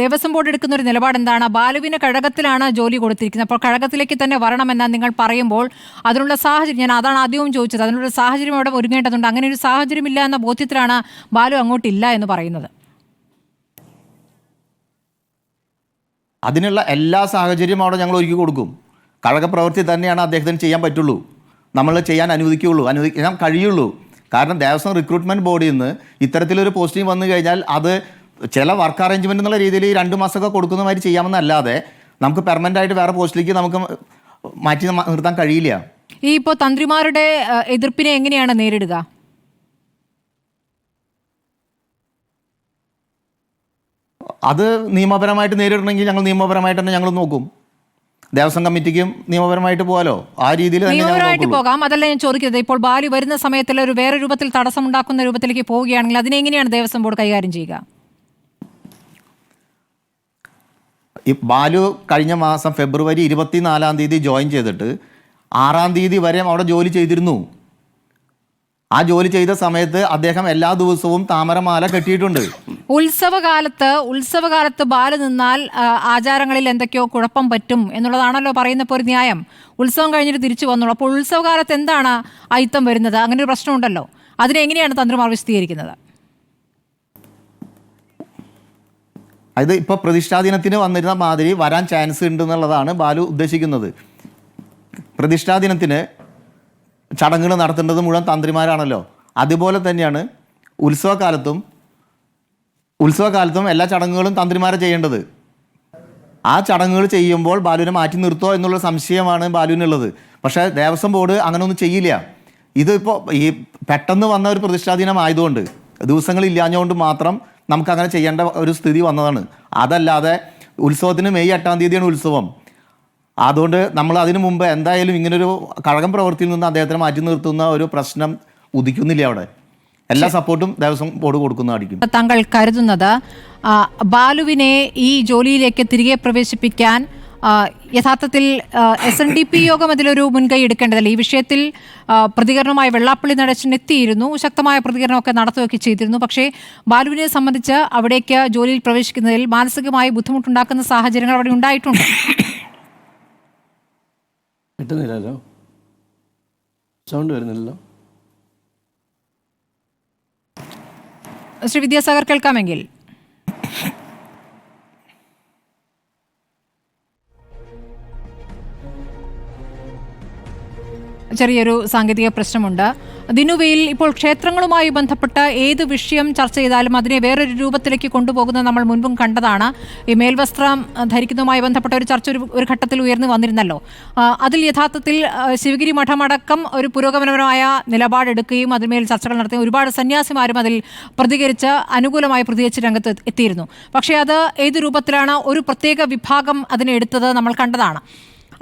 ദേവസ്വം ബോർഡ് എടുക്കുന്ന ഒരു നിലപാട് എന്താണ്? ബാലുവിന് കഴകത്തിലാണ് ജോലി കൊടുത്തിരിക്കുന്നത്. അപ്പോൾ കഴകത്തിലേക്ക് തന്നെ വരണമെന്ന് നിങ്ങൾ പറയുമ്പോൾ അതിനുള്ള സാഹചര്യം, ഞാൻ അതാണ് ആദ്യവും ചോദിച്ചത്, അതിനുള്ള സാഹചര്യം അവിടെ ഒരുങ്ങേണ്ടതുണ്ട്. അങ്ങനെ ഒരു സാഹചര്യമില്ല എന്ന ബോധ്യത്തിലാണ് ബാലു അങ്ങോട്ടില്ല എന്ന് പറയുന്നത്. അതിനുള്ള എല്ലാ സാഹചര്യവും അവിടെ ഞങ്ങൾ ഒരുക്കി കൊടുക്കും. കഴക പ്രവൃത്തി തന്നെയാണ് അദ്ദേഹത്തിന് ചെയ്യാൻ പറ്റുള്ളൂ, നമ്മൾ ചെയ്യാൻ അനുവദിക്കാൻ കഴിയുള്ളൂ. കാരണം ദേവസ്വം റിക്രൂട്ട്മെൻറ്റ് ബോർഡിൽ നിന്ന് ഇത്തരത്തിലൊരു പോസ്റ്റിംഗ് വന്നു കഴിഞ്ഞാൽ അത് ചില വർക്ക് അറേഞ്ച്മെൻ്റ് എന്നുള്ള രീതിയിൽ 2 മാസമൊക്കെ കൊടുക്കുന്ന മാതിരി ചെയ്യാമെന്നല്ലാതെ നമുക്ക് പെർമനൻ്റ് ആയിട്ട് വേറെ പോസ്റ്റിലേക്ക് നമുക്ക് മാറ്റി നിർത്താൻ കഴിയില്ല. ഈ ഇപ്പോൾ തന്ത്രിമാരുടെ എതിർപ്പിനെ എങ്ങനെയാണ് നേരിടുക? അത് നിയമപരമായിട്ട് നേരിടണമെങ്കിൽ ഞങ്ങൾ നിയമപരമായിട്ട് തന്നെ ഞങ്ങൾ നോക്കും. ദേവസ്വം കമ്മിറ്റിക്കും നിയമപരമായിട്ട് പോകാലോ, ആ രീതിയിൽ നിയമപരമായിട്ട് പോകാം. അതല്ല ഞാൻ ചോദിക്കുന്നത്, ഇപ്പോൾ ബാലു വരുന്ന സമയത്തിൽ ഒരു വേറെ രൂപത്തിൽ തടസ്സമുണ്ടാക്കുന്ന രൂപത്തിലേക്ക് പോവുകയാണെങ്കിൽ അതിനെങ്ങനെയാണ് ദേവസ്വം ബോർഡ് കൈകാര്യം ചെയ്യുക? ഈ ബാലു കഴിഞ്ഞ മാസം ഫെബ്രുവരി 24 ജോയിൻ ചെയ്തിട്ട് 6 വരെ അവിടെ ജോലി ചെയ്തിരുന്നു. ആ ജോലി ചെയ്ത സമയത്ത് അദ്ദേഹം എല്ലാ ദിവസവും താമരമാല കെട്ടിയിട്ടുണ്ട്. ഉത്സവകാലത്ത് ബാലു നിന്നാൽ ആചാരങ്ങളിൽ എന്തൊക്കെയോ കുഴപ്പം പറ്റും എന്നുള്ളതാണല്ലോ പറയുന്നപ്പോൾ ഒരു ന്യായം. ഉത്സവം കഴിഞ്ഞിട്ട് തിരിച്ചു വന്നോളൂ. അപ്പോൾ ഉത്സവകാലത്ത് എന്താണ് അയിത്തം വരുന്നത്? അങ്ങനെ ഒരു പ്രശ്നമുണ്ടല്ലോ. അതിനെങ്ങനെയാണ് തന്ത്രിമാർ വിശദീകരിക്കുന്നത്? അത് ഇപ്പോൾ പ്രതിഷ്ഠാദിനത്തിന് വന്നിരുന്ന മാതിരി വരാൻ ചാൻസ് ഉണ്ടെന്നുള്ളതാണ് ബാലു ഉദ്ദേശിക്കുന്നത്. പ്രതിഷ്ഠാദിനത്തിന് ചടങ്ങുകൾ നടത്തേണ്ടത് മുഴുവൻ തന്ത്രിമാരാണല്ലോ. അതുപോലെ തന്നെയാണ് ഉത്സവകാലത്തും എല്ലാ ചടങ്ങുകളും തന്ത്രിമാരെ ചെയ്യേണ്ടത്. ആ ചടങ്ങുകൾ ചെയ്യുമ്പോൾ ബാലുവിനെ മാറ്റി നിർത്തോ എന്നുള്ള സംശയമാണ് ബാലുവിനുള്ളത്. പക്ഷേ ദേവസ്വം ബോർഡ് അങ്ങനെയൊന്നും ചെയ്യില്ല. ഇതിപ്പോൾ ഈ പെട്ടെന്ന് വന്ന ഒരു പ്രതിഷ്ഠാദിനം ആയതുകൊണ്ട് ദിവസങ്ങളില്ലാഞ്ഞുകൊണ്ട് മാത്രം നമുക്കങ്ങനെ ചെയ്യേണ്ട ഒരു സ്ഥിതി വന്നതാണ്. അതല്ലാതെ ഉത്സവത്തിന് മെയ് 8 ഉത്സവം. അതുകൊണ്ട് നമ്മൾ അതിനു മുമ്പ് എന്തായാലും ഇങ്ങനൊരു കഴകം പ്രവൃത്തിയിൽ നിന്ന് അദ്ദേഹത്തിനെ മാറ്റി നിർത്തുന്ന ഒരു പ്രശ്നം ഉദിക്കുന്നില്ല. അവിടെ എല്ലാ സപ്പോർട്ടും ദേവസ്വം ബോർഡ് കൊടുക്കുന്നതായിരിക്കും. താങ്കൾ കരുതുന്നത് ബാലുവിനെ ഈ ജോലിയിലേക്ക് തിരികെ പ്രവേശിപ്പിക്കാൻ യഥാർത്ഥത്തിൽ SNDP യോഗം അതിലൊരു മുൻകൈ എടുക്കേണ്ടതല്ല? ഈ വിഷയത്തിൽ പ്രതികരണവുമായി വെള്ളാപ്പള്ളി നടേശൻ എത്തിയിരുന്നു, ശക്തമായ പ്രതികരണമൊക്കെ നടത്തുകയൊക്കെ ചെയ്തിരുന്നു. പക്ഷേ ബാലുവിനെ സംബന്ധിച്ച് അവിടേക്ക് ജോലിയിൽ പ്രവേശിക്കുന്നതിൽ മാനസികമായി ബുദ്ധിമുട്ടുണ്ടാക്കുന്ന സാഹചര്യങ്ങൾ അവിടെ ഉണ്ടായിട്ടുണ്ട്. കിട്ടുന്നില്ലല്ലോ, സൗണ്ട് വരുന്നില്ലല്ലോ. ശ്രീ വിദ്യാസാഗർ കേൾക്കാമെങ്കിൽ. ചെറിയൊരു സാങ്കേതിക പ്രശ്നമുണ്ട്. ദിനുവയിൽ ഇപ്പോൾ ക്ഷേത്രങ്ങളുമായി ബന്ധപ്പെട്ട ഏത് വിഷയം ചർച്ച ചെയ്താലും അതിനെ വേറൊരു രൂപത്തിലേക്ക് കൊണ്ടുപോകുന്നത് നമ്മൾ മുൻപും കണ്ടതാണ്. ഈ മേൽവസ്ത്രം ധരിക്കുന്നതുമായി ബന്ധപ്പെട്ട ഒരു ചർച്ച ഒരു ഘട്ടത്തിൽ ഉയർന്നു വന്നിരുന്നല്ലോ. അതിൽ യഥാർത്ഥത്തിൽ ശിവഗിരി മഠമടക്കം ഒരു പുരോഗമനപരമായ നിലപാടെടുക്കുകയും അതിന്മേൽ ചർച്ചകൾ നടത്തുകയും ഒരുപാട് സന്യാസിമാരും അതിൽ പ്രതികരിച്ച് അനുകൂലമായി പ്രതികരിച്ച് രംഗത്ത് എത്തിയിരുന്നു. പക്ഷേ അത് ഏത് രൂപത്തിലാണ് ഒരു പ്രത്യേക വിഭാഗം അതിനെ എടുത്തത് നമ്മൾ കണ്ടതാണ്.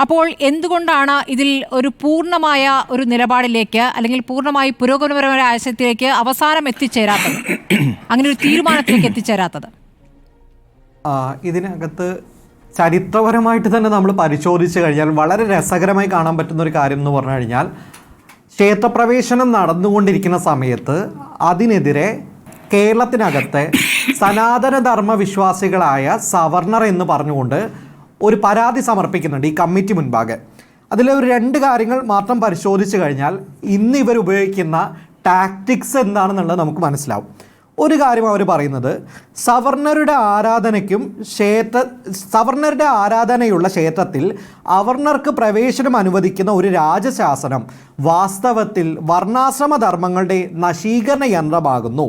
അപ്പോൾ എന്തുകൊണ്ടാണ് ഇതിൽ ഒരു പൂർണ്ണമായ ഒരു നിലപാടിലേക്ക് അല്ലെങ്കിൽ പൂർണ്ണമായി പുരോഗമനപരമായ ആശയത്തിലേക്ക് അവസാനം എത്തിച്ചേരാത്തത്, അങ്ങനെ ഒരു തീരുമാനത്തിലേക്ക് എത്തിച്ചേരാത്തത്? ഇതിനകത്ത് ചരിത്രപരമായിട്ട് തന്നെ നമ്മൾ പരിശോധിച്ച് കഴിഞ്ഞാൽ വളരെ രസകരമായി കാണാൻ പറ്റുന്ന ഒരു കാര്യം എന്ന് പറഞ്ഞു കഴിഞ്ഞാൽ, ക്ഷേത്രപ്രവേശനം നടന്നുകൊണ്ടിരിക്കുന്ന സമയത്ത് അതിനെതിരെ കേരളത്തിനകത്തെ സനാതനധർമ്മ വിശ്വാസികളായ സവർണർ എന്ന് പറഞ്ഞുകൊണ്ട് ഒരു പരാതി സമർപ്പിക്കുന്നുണ്ട് ഈ കമ്മിറ്റി മുൻപാകെ. അതിൽ ഒരു 2 കാര്യങ്ങൾ മാത്രം പരിശോധിച്ച് കഴിഞ്ഞാൽ ഇന്ന് ഇവർ ഉപയോഗിക്കുന്ന ടാക്ടിക്സ് എന്താണെന്നുള്ളത് നമുക്ക് മനസ്സിലാവും. ഒരു കാര്യം അവർ പറയുന്നത്, സവർണരുടെ ആരാധനയുള്ള ക്ഷേത്രത്തിൽ അവർണർക്ക് പ്രവേശനം അനുവദിക്കുന്ന ഒരു രാജശാസനം വാസ്തവത്തിൽ വർണ്ണാശ്രമ ധർമ്മങ്ങളുടെ നശീകരണ യന്ത്രമാകുന്നു.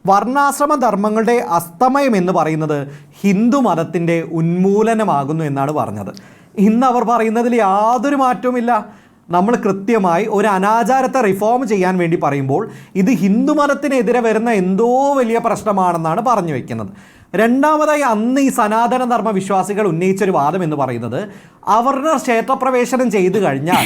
വർണ്ണാശ്രമ ധർമ്മങ്ങളുടെ അസ്തമയം എന്ന് പറയുന്നത് ഹിന്ദു മതത്തിൻ്റെ ഉന്മൂലനമാകുന്നു എന്നാണ് പറഞ്ഞത്. ഇന്ന് അവർ പറയുന്നതിൽ യാതൊരു മാറ്റവുമില്ല. നമ്മൾ കൃത്യമായി ഒരു അനാചാരത്തെ റിഫോം ചെയ്യാൻ വേണ്ടി പറയുമ്പോൾ ഇത് ഹിന്ദു മതത്തിനെതിരെ വരുന്ന എന്തോ വലിയ പ്രശ്നമാണെന്നാണ് പറഞ്ഞു വയ്ക്കുന്നത്. രണ്ടാമതായി, അന്ന് ഈ സനാതന ധർമ്മ വിശ്വാസികൾ ഉന്നയിച്ചൊരു വാദം എന്ന് പറയുന്നത്, അവർണർ ക്ഷേത്രപ്രവേശനം ചെയ്തു കഴിഞ്ഞാൽ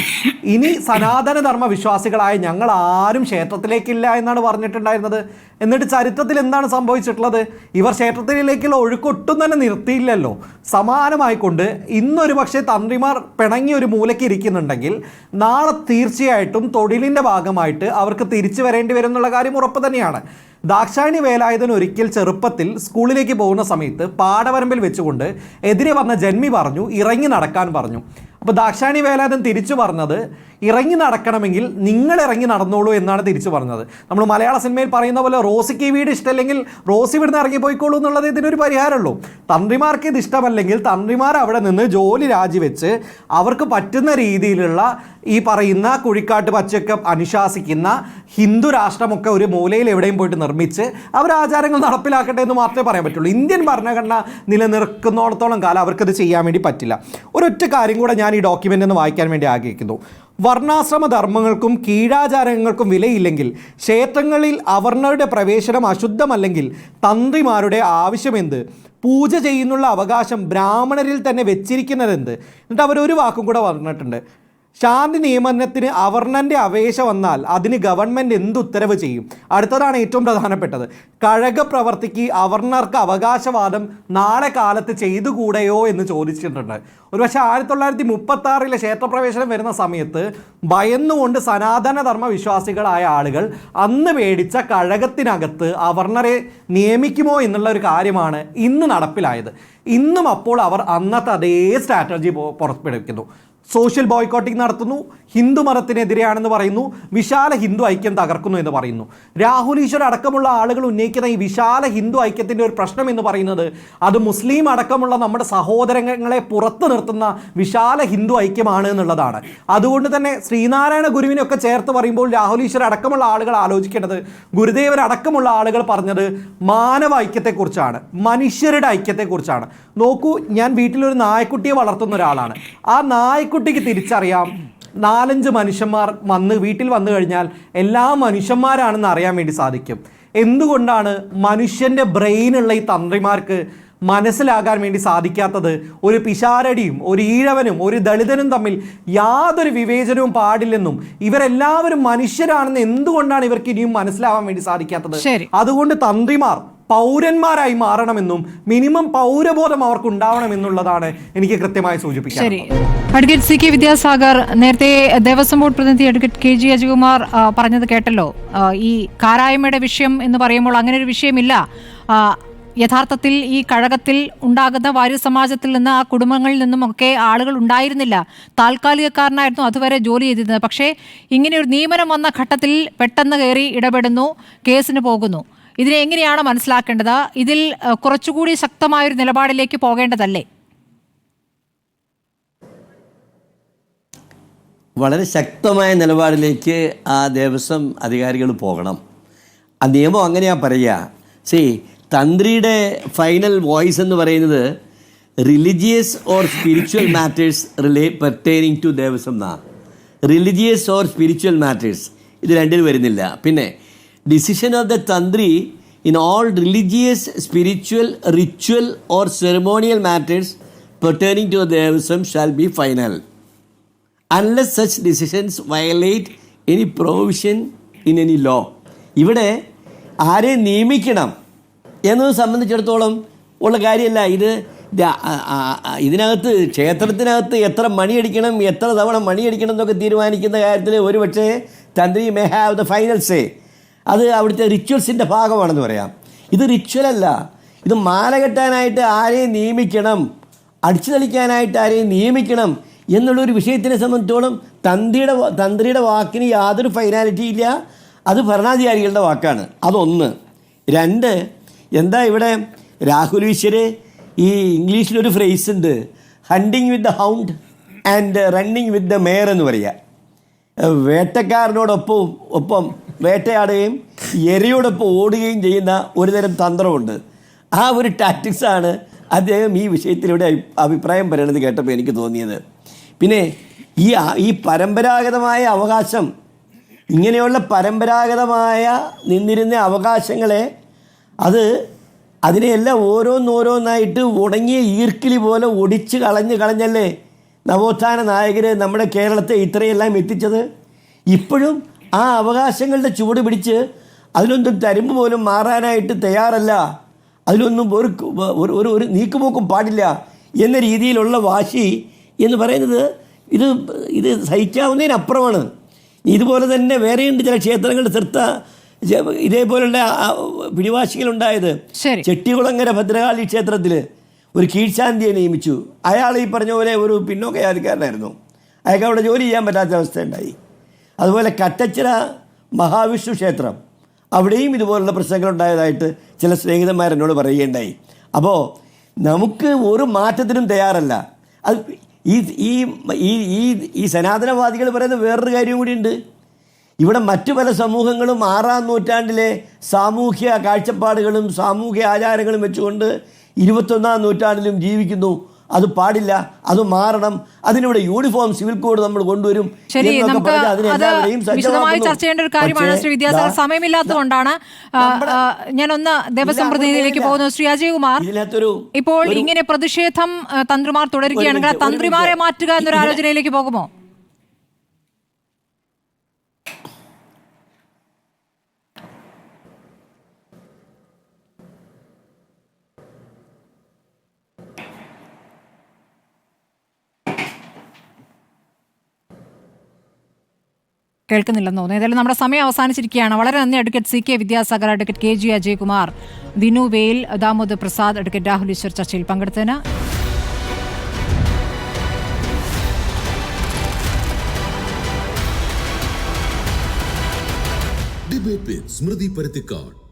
ഇനി സനാതന ധർമ്മ വിശ്വാസികളായ ഞങ്ങൾ ആരും ക്ഷേത്രത്തിലേക്കില്ല എന്നാണ് പറഞ്ഞിട്ടുണ്ടായിരുന്നത്. എന്നിട്ട് ചരിത്രത്തിൽ എന്താണ് സംഭവിച്ചിട്ടുള്ളത്? ഇവർ ക്ഷേത്രത്തിലേക്കുള്ള ഒഴുക്ക് ഒട്ടും തന്നെ നിർത്തിയില്ലല്ലോ. സമാനമായിക്കൊണ്ട് ഇന്നൊരു പക്ഷേ തന്ത്രിമാർ പിണങ്ങി ഒരു മൂലയ്ക്ക് ഇരിക്കുന്നുണ്ടെങ്കിൽ നാളെ തീർച്ചയായിട്ടും തൊഴിലിൻ്റെ ഭാഗമായിട്ട് അവർക്ക് തിരിച്ചു വരേണ്ടി വരും എന്നുള്ള കാര്യം ഉറപ്പ് തന്നെയാണ്. ദാക്ഷായണി വേലായുധൻ ഒരിക്കൽ ചെറുപ്പത്തിൽ സ്കൂളിലേക്ക് പോകുന്ന സമയത്ത് പാടവരമ്പിൽ വെച്ചുകൊണ്ട് എതിരെ വന്ന ജന്മി പറഞ്ഞു ഇറങ്ങി നടക്കാൻ പറഞ്ഞു. അപ്പോൾ ദാക്ഷായണി വേലായുധൻ തിരിച്ചു പറഞ്ഞത്, ഇറങ്ങി നടക്കണമെങ്കിൽ നിങ്ങൾ ഇറങ്ങി നടന്നോളൂ എന്നാണ് തിരിച്ചു പറഞ്ഞത്. നമ്മൾ മലയാള സിനിമയിൽ പറയുന്ന പോലെ റോസിക്ക് ഈ വീട് ഇഷ്ടമല്ലെങ്കിൽ റോസി ഇവിടുന്ന് ഇറങ്ങിപ്പോയിക്കോളൂ എന്നുള്ളത് ഇതിനൊരു പരിഹാരമുള്ളൂ. തന്ത്രിമാർക്ക് ഇത് ഇഷ്ടമല്ലെങ്കിൽ തന്ത്രിമാർ അവിടെ നിന്ന് ജോലി രാജിവെച്ച് അവർക്ക് പറ്റുന്ന രീതിയിലുള്ള ഈ പറയുന്ന കുഴിക്കാട്ട് പച്ചയൊക്കെ അനുശാസിക്കുന്ന ഹിന്ദു രാഷ്ട്രമൊക്കെ ഒരു മൂലയിൽ എവിടെയും പോയിട്ട് നിർമ്മിച്ച് അവർ ആചാരങ്ങൾ നടപ്പിലാക്കട്ടെ എന്ന് മാത്രമേ പറയാൻ പറ്റുള്ളൂ. ഇന്ത്യൻ ഭരണഘടന നിലനിൽക്കുന്നിടത്തോളം കാലം അവർക്കത് ചെയ്യാൻ വേണ്ടി പറ്റില്ല. ഒരൊറ്റ കാര്യം കൂടെ ഞാൻ ഈ ഡോക്യുമെൻ്റ് ഒന്ന് വായിക്കാൻ വേണ്ടി ആഗ്രഹിക്കുന്നു. വർണ്ണാശ്രമ ധർമ്മങ്ങൾക്കും കീഴാചാരങ്ങൾക്കും വിലയില്ലെങ്കിൽ ക്ഷേത്രങ്ങളിൽ അവർണരുടെ പ്രവേശനം അശുദ്ധമല്ലെങ്കിൽ തന്ത്രിമാരുടെ ആവശ്യമെന്ത്? പൂജ ചെയ്യുന്നുള്ള അവകാശം ബ്രാഹ്മണരിൽ തന്നെ വെച്ചിരിക്കുന്നതെന്ത്? എന്നിട്ട് അവരൊരു വാക്കും കൂടെ പറഞ്ഞിട്ടുണ്ട്, ശാന്തി നിയമനത്തിന് അവർണൻ്റെ അപേക്ഷ വന്നാൽ അതിന് ഗവൺമെൻറ് എന്ത് ഉത്തരവ് ചെയ്യും? അടുത്തതാണ് ഏറ്റവും പ്രധാനപ്പെട്ടത്. കഴക പ്രവർത്തിക്ക് അവർണർക്ക് അവകാശവാദം നാളെ കാലത്ത് ചെയ്തുകൂടെയോ എന്ന് ചോദിച്ചിട്ടുണ്ട്. ഒരുപക്ഷെ 1936 ക്ഷേത്രപ്രവേശനം വരുന്ന സമയത്ത് ഭയന്നുകൊണ്ട് സനാതനധർമ്മ വിശ്വാസികളായ ആളുകൾ അന്ന് മേടിച്ച കഴകത്തിനകത്ത് അവർണരെ നിയമിക്കുമോ എന്നുള്ള ഒരു കാര്യമാണ് ഇന്ന് നടപ്പിലായത്. ഇന്നും അപ്പോൾ അവർ അന്നത്തെ അതേ സ്ട്രാറ്റജി പുറപ്പെടുവിക്കുന്നു. സോഷ്യൽ ബോയ്ക്കോട്ടിംഗ് നടത്തുന്നു, ഹിന്ദു മതത്തിനെതിരെയാണെന്ന് പറയുന്നു, വിശാല ഹിന്ദു ഐക്യം തകർക്കുന്നു എന്ന് പറയുന്നു. രാഹുൽ ഈശ്വർ അടക്കമുള്ള ആളുകൾ ഉന്നയിക്കുന്ന ഈ വിശാല ഹിന്ദു ഐക്യത്തിൻ്റെ ഒരു പ്രശ്നം എന്ന് പറയുന്നത് അത് മുസ്ലിം അടക്കമുള്ള നമ്മുടെ സഹോദരങ്ങളെ പുറത്തു നിർത്തുന്ന വിശാല ഹിന്ദു ഐക്യമാണ് എന്നുള്ളതാണ്. അതുകൊണ്ട് തന്നെ ശ്രീനാരായണ ഗുരുവിനെയൊക്കെ ചേർത്ത് പറയുമ്പോൾ രാഹുൽ ഈശ്വർ അടക്കമുള്ള ആളുകൾ ആലോചിക്കേണ്ടത്, ഗുരുദേവരടക്കമുള്ള ആളുകൾ പറഞ്ഞത് മാനവ ഐക്യത്തെക്കുറിച്ചാണ്, മനുഷ്യരുടെ ഐക്യത്തെക്കുറിച്ചാണ്. നോക്കൂ, ഞാൻ വീട്ടിലൊരു നായ്ക്കുട്ടിയെ വളർത്തുന്ന ഒരാളാണ്. ആ നായ്ക്കുട്ടിക്ക് തിരിച്ചറിയാം 4-5 മനുഷ്യന്മാർ വീട്ടിൽ വന്നു കഴിഞ്ഞാൽ എല്ലാ മനുഷ്യന്മാരാണെന്ന് അറിയാൻ വേണ്ടി സാധിക്കും. എന്തുകൊണ്ടാണ് മനുഷ്യൻ്റെ ബ്രെയിനുള്ള ഈ തന്ത്രിമാർക്ക് മനസ്സിലാകാൻ വേണ്ടി സാധിക്കാത്തത്? ഒരു പിശാരടിയും ഒരു ഈഴവനും ഒരു ദളിതനും തമ്മിൽ യാതൊരു വിവേചനവും പാടില്ലെന്നും ഇവരെല്ലാവരും മനുഷ്യരാണെന്ന് എന്തുകൊണ്ടാണ് ഇവർക്ക് ഇനിയും മനസ്സിലാവാൻ വേണ്ടി സാധിക്കാത്തത്? അതുകൊണ്ട് തന്ത്രിമാർ പൗരന്മാരായി മാറണമെന്നും മിനിമം പൗരബോധം അവർക്ക് ഉണ്ടാവണമെന്നുള്ളതാണ് എനിക്ക് കൃത്യമായി സൂചിപ്പിക്കുന്നത്. ശരി, അഡ്വക്കേറ്റ് സി കെ വിദ്യാസാഗർ, നേരത്തെ ദേവസ്വം ബോർഡ് പ്രതിനിധി അഡ്വക്കേറ്റ് കെ ജി അജികുമാർ പറഞ്ഞത് കേട്ടല്ലോ. ഈ കാരായ്മയുടെ വിഷയം എന്ന് പറയുമ്പോൾ അങ്ങനെ ഒരു വിഷയമില്ല. യഥാർത്ഥത്തിൽ ഈ കഴകത്തിൽ ഉണ്ടാകുന്ന വാര്യർ സമാജത്തിൽ നിന്ന് ആ കുടുംബങ്ങളിൽ നിന്നുമൊക്കെ ആളുകൾ ഉണ്ടായിരുന്നില്ല, താൽക്കാലികക്കാരനായിരുന്നു അതുവരെ ജോലി ചെയ്തിരുന്നത്. പക്ഷേ ഇങ്ങനെ ഒരു നിയമനം വന്ന ഘട്ടത്തിൽ പെട്ടെന്ന് കയറി ഇടപെടുന്നു, കേസിന് പോകുന്നു. ഇതിനെ എങ്ങനെയാണ് മനസ്സിലാക്കേണ്ടത്? ഇതിൽ കുറച്ചുകൂടി ശക്തമായൊരു നിലപാടിലേക്ക് പോകേണ്ടതല്ലേ? വളരെ ശക്തമായ നിലപാടിലേക്ക് ആ ദേവസ്വം അധികാരികൾ പോകണം. ആ നിയമം അങ്ങനെയാണ് പറയുക. തന്ത്രിയുടെ ഫൈനൽ വോയിസ് എന്ന് പറയുന്നത് religious or spiritual matters pertaining to Devaswom എന്നാണ്. റിലീജിയസ് ഓർ സ്പിരിച്വൽ മാറ്റേഴ്സ് ഇത് രണ്ടിലും വരുന്നില്ല. പിന്നെ decision of the tantri in all religious, spiritual, ritual or ceremonial matters pertaining to Devaswom shall be final unless such decisions violate any provision in any law. ഇവിടെ ആരെ നിയമിക്കണം എന്നത് സംബന്ധിച്ചിടത്തോളം ഉള്ള കാര്യമല്ല. ഇതിനകത്ത് ക്ഷേത്രത്തിനകത്ത് എത്ര മണിയടിക്കണം, എത്ര തവണ മണിയടിക്കണം എന്നൊക്കെ തീരുമാനിക്കുന്ന കാര്യത്തിൽ ഒരുപക്ഷെ തന്ത്രി may have the final say. അത് അവിടുത്തെ റിച്വൽസിൻ്റെ ഭാഗമാണെന്ന് പറയാം. ഇത് റിച്വലല്ല. ഇത് മാല കെട്ടാനായിട്ട് ആരെയും നിയമിക്കണം, അടിച്ചു തളിക്കാനായിട്ട് ആരെയും നിയമിക്കണം എന്നുള്ളൊരു വിഷയത്തിനെ സംബന്ധിച്ചോളം തന്ത്രിയുടെ വാക്കിന് യാതൊരു ഫൈനാലിറ്റി ഇല്ല. അത് ഭരണാധികാരികളുടെ വാക്കാണ്. അതൊന്ന്. രണ്ട്, എന്താ ഇവിടെ രാഹുൽ ഈശ്വർ ഈ ഇംഗ്ലീഷിലൊരു ഫ്രേസ് ഉണ്ട്, hunting with the hound and running with the Meyer എന്ന് പറയുക. വേട്ടക്കാരനോടൊപ്പം വേട്ടയാടുകയും എരയോടൊപ്പം ഓടുകയും ചെയ്യുന്ന ഒരുതരം തന്ത്രമുണ്ട്. ആ ഒരു ടാക്ടിക്സാണ് അദ്ദേഹം ഈ വിഷയത്തിലൂടെ അഭിപ്രായം പറയണത് കേട്ടപ്പോൾ എനിക്ക് തോന്നിയത്. പിന്നെ ഈ പരമ്പരാഗതമായ അവകാശം, ഇങ്ങനെയുള്ള പരമ്പരാഗതമായ നിന്നിരുന്ന അവകാശങ്ങളെ അതിനെയെല്ലാം ഓരോന്നോരോന്നായിട്ട് ഉണങ്ങിയ ഈർക്കിലി പോലെ ഒടിച്ച് കളഞ്ഞല്ലേ നവോത്ഥാന നായകർ നമ്മുടെ കേരളത്തെ ഇത്രയെല്ലാം എത്തിച്ചത്. ഇപ്പോഴും ആ അവകാശങ്ങളുടെ ചുവട് പിടിച്ച് അതിലൊന്നും തരുമ്പ് പോലും മാറാനായിട്ട് തയ്യാറല്ല, അതിലൊന്നും ഒരു നീക്കുപോക്കും പാടില്ല എന്ന രീതിയിലുള്ള വാശി എന്ന് പറയുന്നത് ഇത് സഹിക്കാവുന്നതിനപ്പുറമാണ്. ഇതുപോലെ തന്നെ വേറെയുണ്ട് ചില ക്ഷേത്രങ്ങളുടെ ഇതേപോലുള്ള പിടിവാശികളുണ്ടായത്. ചെട്ടികുളങ്ങര ഭദ്രകാളി ക്ഷേത്രത്തിൽ ഒരു കീഴ്ശാന്തിയെ നിയമിച്ചു. അയാൾ ഈ പറഞ്ഞ പോലെ ഒരു പിന്നോക്ക ജാതിക്കാരനായിരുന്നു. അയാൾക്ക് അവിടെ ജോലി ചെയ്യാൻ പറ്റാത്ത അവസ്ഥയുണ്ടായി. അതുപോലെ കട്ടച്ചിറ മഹാവിഷ്ണു ക്ഷേത്രം, അവിടെയും ഇതുപോലുള്ള പ്രശ്നങ്ങളുണ്ടായതായിട്ട് ചില സ്നേഹിതന്മാരെന്നോട് പറയുകയുണ്ടായി. അപ്പോൾ നമുക്ക് ഒരു മാറ്റത്തിനും തയ്യാറല്ല. അത് ഈ സനാതനവാദികൾ പറയുന്ന വേറൊരു കാര്യം കൂടിയുണ്ട്. ഇവിടെ മറ്റു പല സമൂഹങ്ങളും 6-ാം നൂറ്റാണ്ടിലെ സാമൂഹ്യ കാഴ്ചപ്പാടുകളും സാമൂഹ്യ ആചാരങ്ങളും വെച്ചുകൊണ്ട് 21-ാം നൂറ്റാണ്ടിലും ജീവിക്കുന്നു. അത് പാടില്ല, അത് മാറണം, അതിനിവിടെ യൂണിഫോം സിവിൽ കോഡ് നമ്മൾ കൊണ്ടുവരും. ശരി, നമുക്ക് വിശദമായി ചർച്ച ചെയ്യേണ്ട ഒരു കാര്യമാണ് ശ്രീ വിദ്യാസാഗർ. സമയമില്ലാത്തതുകൊണ്ടാണ് ഞാനൊന്ന് ദേവസ്വം പ്രതിനിധിയിലേക്ക് പോകുന്നു. ശ്രീ അജയ് കുമാർ, ഇപ്പോൾ ഇങ്ങനെ പ്രതിഷേധം തന്ത്രിമാർ തുടരുകയാണെങ്കിൽ തന്ത്രിമാരെ മാറ്റുക എന്നൊരു ആലോചനയിലേക്ക് പോകുമോ? കേൾക്കുന്നില്ലെന്ന് തോന്നുന്നു. ഏതായാലും നമ്മുടെ സമയം അവസാനിച്ചിരിക്കുകയാണ്. വളരെ നന്ദി advocate CK Vidyasagar, advocate KG Ajay Kumar, Vinu Vel, Damodar Prasad, advocate Rahul Easwar ചർച്ചയിൽ പങ്കെടുത്തതിന്. ഡിബേറ്റ് വിത്ത് സ്മൃതി പരുത്തിക്കാട്.